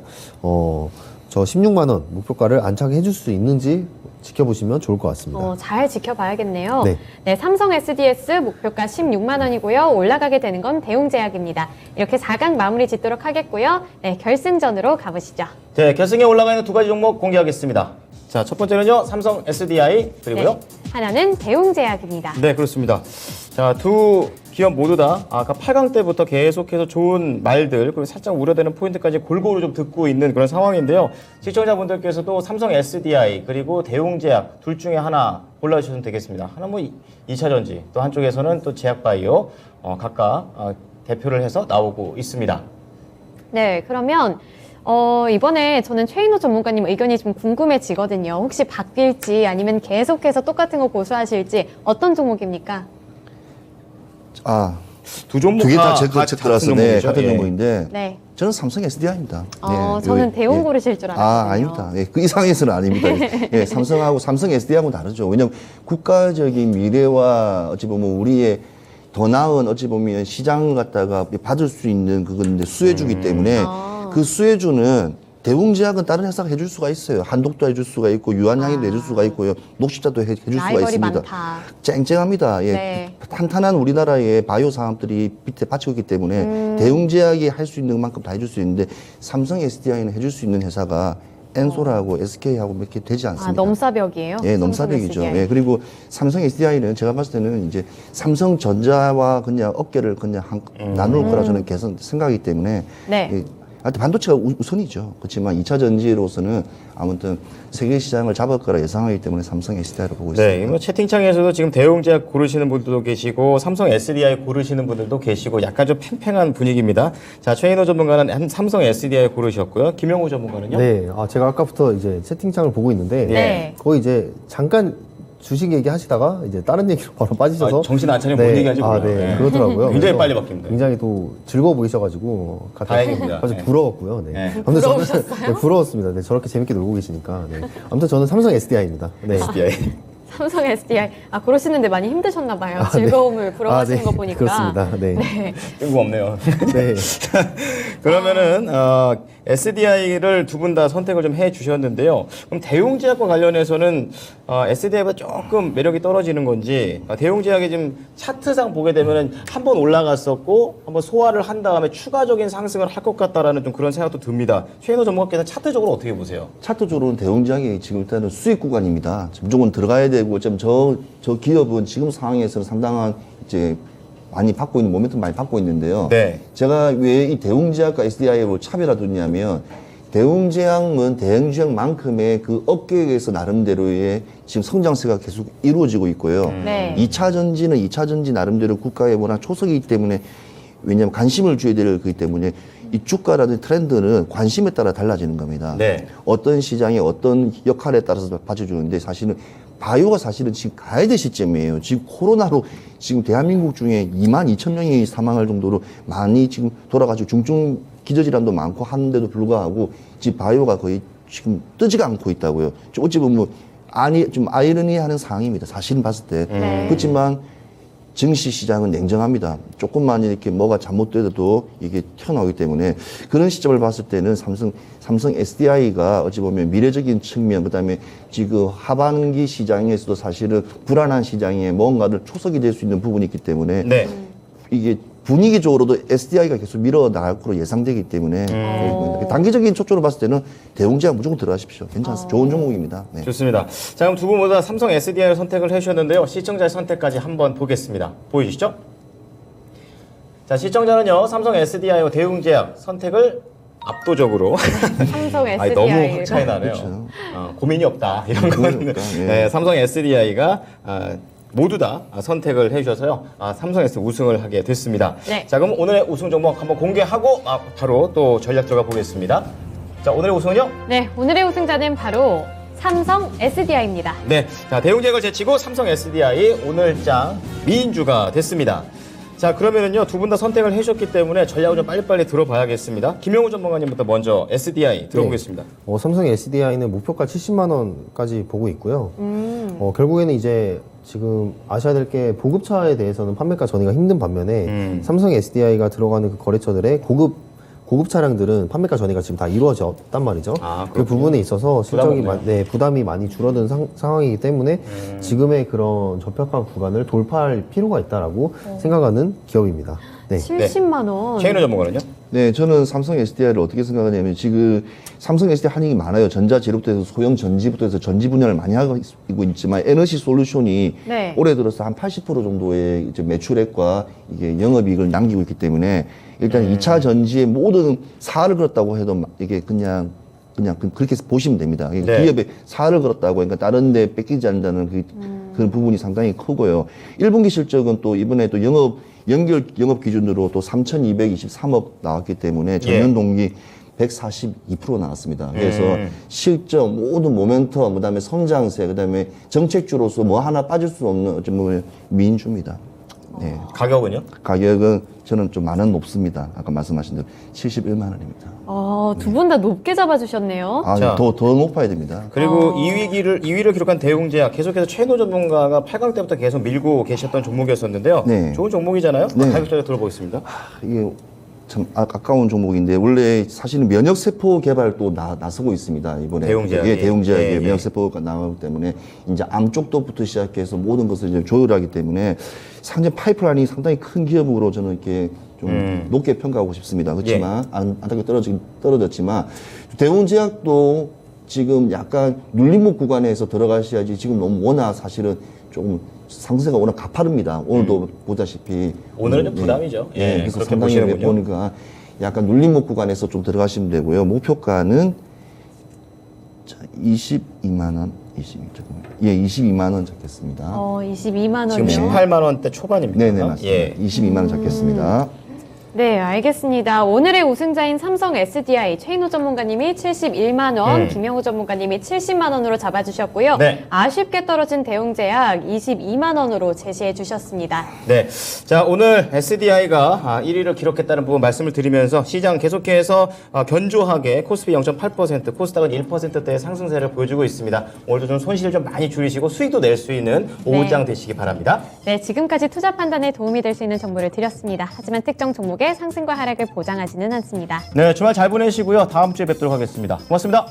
저 16만 원 목표가를 안착해 줄 수 있는지 지켜보시면 좋을 것 같습니다. 잘 지켜봐야겠네요. 네. 네, 삼성 SDS 목표가 16만 원이고요. 올라가게 되는 건 대웅제약입니다. 이렇게 4강 마무리 짓도록 하겠고요. 네, 결승전으로 가보시죠. 네, 결승에 올라가 있는 두 가지 종목 공개하겠습니다. 자, 첫 번째는요, 삼성 SDI, 그리고요. 네, 하나는 대웅제약입니다. 네, 그렇습니다. 자, 두 기업 모두 다 아까 8강 때부터 계속해서 좋은 말들, 그리고 살짝 우려되는 포인트까지 골고루 좀 듣고 있는 그런 상황인데요. 시청자분들께서도 삼성 SDI, 그리고 대웅제약 둘 중에 하나 골라주시면 되겠습니다. 하나 뭐 2차전지, 또 한쪽에서는 또 제약바이오, 각각 대표를 해서 나오고 있습니다. 네, 그러면 이번에 저는 최인호 전문가님 의견이 좀 궁금해지거든요. 혹시 바뀔지 아니면 계속해서 똑같은 거 고수하실지 어떤 종목입니까? 두 종목 두 개 다 제 같은 들어서 종목이죠? 같은 예. 종목인데 네. 저는 삼성 SDI입니다. 저는 대웅 고르실 줄 알았거든요. 아닙니다. 네, 그 이상에서는 아닙니다. 네, 삼성 SDI하고는 다르죠. 왜냐하면 국가적인 미래와 어찌 보면 우리의 더 나은 어찌 보면 시장을 갖다가 받을 수 있는 그건데 수혜주기 때문에 그 수혜주는 대웅제약은 다른 회사가 해줄 수가 있어요. 한독도 해줄 수가 있고 유한양에도 해줄 수가 있고요. 녹십자도 해줄 수가 라이벌이 있습니다. 많다. 쨍쨍합니다. 예. 네. 탄탄한 우리나라의 바이오 산업들이 밑에 받치고 있기 때문에 대웅제약이 할 수 있는 만큼 다 해줄 수 있는데 삼성 SDI는 해줄 수 있는 회사가 엔솔하고 SK하고 몇 개 되지 않습니다. 넘사벽이에요? 예, 삼성 넘사벽이죠. SDI. 예, 그리고 삼성 SDI는 제가 봤을 때는 이제 삼성전자와 그냥 어깨를 그냥 나눌 거라 저는 계속 생각하기 때문에 네. 예, 하여튼 반도체가 우선이죠. 그렇지만 2차 전지로서는 아무튼 세계 시장을 잡을 거라 예상하기 때문에 삼성 SDI로 보고 있습니다. 네, 뭐 채팅창에서도 지금 대웅제약 고르시는 분들도 계시고 삼성 SDI 고르시는 분들도 계시고 약간 좀 팽팽한 분위기입니다. 자, 최인호 전문가는 삼성 SDI 고르셨고요. 김영우 전문가는요? 네, 제가 아까부터 이제 채팅창을 보고 있는데 네. 거의 이제 잠깐 주식 얘기하시다가 이제 다른 얘기로 바로 빠지셔서 정신 안 차리면 뭔 얘기하는지 몰라요. 네, 네. 그러더라고요. 굉장히 그래서 빨리 바뀝니다. 굉장히 또 즐거워 보이셔가지고 다행입니다. 아주 네. 부러웠고요. 네. 네. 아무튼 저는 네, 부러웠습니다. 네, 저렇게 재밌게 놀고 계시니까. 네. 아무튼 저는 삼성 SDI입니다. 네. SDI. 삼성 SDI 고르시는데 많이 힘드셨나 봐요. 즐거움을 부러워하시는 네. 거 보니까. 그렇습니다. 네. 뜬금없네요. 네. 그러면은 SDI를 두 분 다 선택을 좀 해주셨는데요. 그럼 대웅제약과 관련해서는 SDI보다 조금 매력이 떨어지는 건지 대웅제약이 지금 차트상 보게 되면은 한번 올라갔었고 한번 소화를 한 다음에 추가적인 상승을 할 것 같다라는 좀 그런 생각도 듭니다. 최인호 전문가께서는 차트적으로 어떻게 보세요? 차트적으로는 대웅제약이 지금 일단은 수익 구간입니다. 무조건 들어가야 되고 좀 저 기업은 지금 상황에서는 상당한 이제 많이 받고 있는 모멘텀 많이 받고 있는데요. 네. 제가 왜 이 대웅제약과 SDI로 차별화두냐면 대웅제약은 대웅제약만큼의 그 업계에서 나름대로의 지금 성장세가 계속 이루어지고 있고요. 네. 2차 전지는 2차 전지 나름대로 국가의 워낙 초석이기 때문에 왜냐하면 관심을 줘야 될 거기 때문에 이 주가라는 트렌드는 관심에 따라 달라지는 겁니다. 네. 어떤 시장에 어떤 역할에 따라서 받쳐주는데 사실은 바이오가 사실은 지금 가야 될 시점이에요. 지금 코로나로 지금 대한민국 중에 2만 2천 명이 사망할 정도로 많이 지금 돌아가지고 중증 기저질환도 많고 하는데도 불구하고 지금 바이오가 거의 지금 뜨지가 않고 있다고요. 어찌 보면 좀 아이러니하는 상황입니다. 사실은 봤을 때. 네. 그렇지만 증시 시장은 냉정합니다. 조금만 이렇게 뭐가 잘못돼도 이게 튀어나오기 때문에 그런 시점을 봤을 때는 삼성 SDI가 어찌 보면 미래적인 측면, 그 다음에 지금 하반기 시장에서도 사실은 불안한 시장에 뭔가를 초석이 될 수 있는 부분이 있기 때문에 네. 이게 분위기적으로도 SDI가 계속 밀어나갈 거로 예상되기 때문에 단기적인 초점으로 봤을 때는 대웅제약 무조건 들어가십시오. 괜찮습니다. 좋은 종목입니다. 네. 좋습니다. 자, 그럼 두 분 모두 다 삼성 SDI를 선택을 해주셨는데요. 시청자의 선택까지 한번 보겠습니다. 보여주시죠? 자, 시청자는요, 삼성 SDI와 대웅제약 선택을 압도적으로. 삼성 SDI. 아니, 너무 확 차이 나네요. 그렇죠. 고민이 없다. 이런 거는. 없다, 예. 네, 삼성 SDI가 모두 다 선택을 해주셔서요. 삼성 S 우승을 하게 됐습니다. 네. 자, 그럼 오늘의 우승 종목 한번 공개하고 바로 또 전략 들어가 보겠습니다. 자, 오늘의 우승은요? 네, 오늘의 우승자는 바로 삼성 SDI입니다. 네, 자 대웅제약을 제치고 삼성 SDI 오늘장 미인주가 됐습니다. 자, 그러면은요 두 분 다 선택을 해주셨기 때문에 전략을 좀 빨리빨리 들어봐야겠습니다. 김영우 전문가님부터 먼저 SDI 들어보겠습니다. 삼성 SDI는 목표가 70만 원까지 보고 있고요. 결국에는 이제 지금 아셔야 될 게 보급차에 대해서는 판매가 전이가 힘든 반면에 삼성 SDI가 들어가는 그 거래처들의 고급 차량들은 판매가 전이가 지금 다 이루어졌단 말이죠. 그 부분에 있어서 실적이 부담이 많이 줄어든 상황이기 때문에 지금의 그런 저평가 구간을 돌파할 필요가 있다라고 생각하는 기업입니다. 네. 70만 원. 최인호 전문가는요? 네, 저는 삼성 SDI를 어떻게 생각하냐면 지금 삼성 SDI 한익이 많아요. 전자재료부터 해서 소형 전지부터 해서 전지 분야를 많이 하고 있지만 에너지 솔루션이 네. 올해 들어서 한 80% 정도의 이제 매출액과 이게 영업이익을 남기고 있기 때문에 일단 2차 전지의 모든 사활을 걸었다고 해도 이게 그냥 그렇게 보시면 됩니다. 네. 기업의 사활을 걸었다고 그러니까 다른 데 뺏기지 않는다는 그런 부분이 상당히 크고요. 1분기 실적은 또 이번에 또 연결 영업 기준으로 또 3,223억 나왔기 때문에 전년 동기 142% 나왔습니다. 그래서 실적, 모든 모멘텀, 그다음에 성장세, 그다음에 정책주로서 뭐 하나 빠질 수 없는 어쩌면 미인주입니다. 네. 가격은요? 가격은 저는 좀 많은 높습니다. 아까 말씀하신 대로 71만 원입니다. 두 분 다 높게 잡아주셨네요. 자. 더 높아야 됩니다. 그리고 2위를 기록한 대웅제약 계속해서 최인호 전문가가 8강 때부터 계속 밀고 계셨던 종목이었었는데요. 네. 좋은 종목이잖아요. 네. 가격 전략 들어보겠습니다. 이게 참 아까운 종목인데 원래 사실은 면역세포 개발도 나서고 있습니다. 이번에 대웅제약이. 예, 대웅제약의 예, 예. 면역세포가 나오기 때문에 이제 암 쪽도부터 시작해서 모든 것을 이제 조율하기 때문에 상당히 파이프라인이 상당히 큰 기업으로 저는 이렇게 좀 높게 평가하고 싶습니다. 그렇지만 안타깝게 떨어졌지만 대웅제약도 지금 약간 눌림목 구간에서 들어가셔야지 지금 너무 워낙 사실은 조금 상승세가 워낙 가파릅니다. 오늘도 보다시피 오늘은 좀 부담이죠. 예, 그래서 그렇게 상당히 보시는군요. 보니까 약간 눌림목 구간에서 좀 들어가시면 되고요. 목표가는 자, 22만 원, 22만 원 잡겠습니다. 22만 지금 원이요. 18만 원대 초반입니다. 네네 맞습니다. 예. 22만 원 잡겠습니다. 네, 알겠습니다. 오늘의 우승자인 삼성 SDI 최인호 전문가님이 71만 원, 김영우 전문가님이 70만 원으로 잡아주셨고요. 네. 아쉽게 떨어진 대웅제약 22만 원으로 제시해 주셨습니다. 네. 자, 오늘 SDI가 1위를 기록했다는 부분 말씀을 드리면서 시장 계속해서 견조하게 코스피 0.8%, 코스닥은 1%대의 상승세를 보여주고 있습니다. 오늘도 좀 손실 좀 많이 줄이시고 수익도 낼 수 있는 오후장 되시기 바랍니다. 네, 지금까지 투자 판단에 도움이 될 수 있는 정보를 드렸습니다. 하지만 특정 종목에 종목의 상승과 하락을 보장하지는 않습니다. 네, 주말 잘 보내시고요. 다음 주에 뵙도록 하겠습니다. 고맙습니다.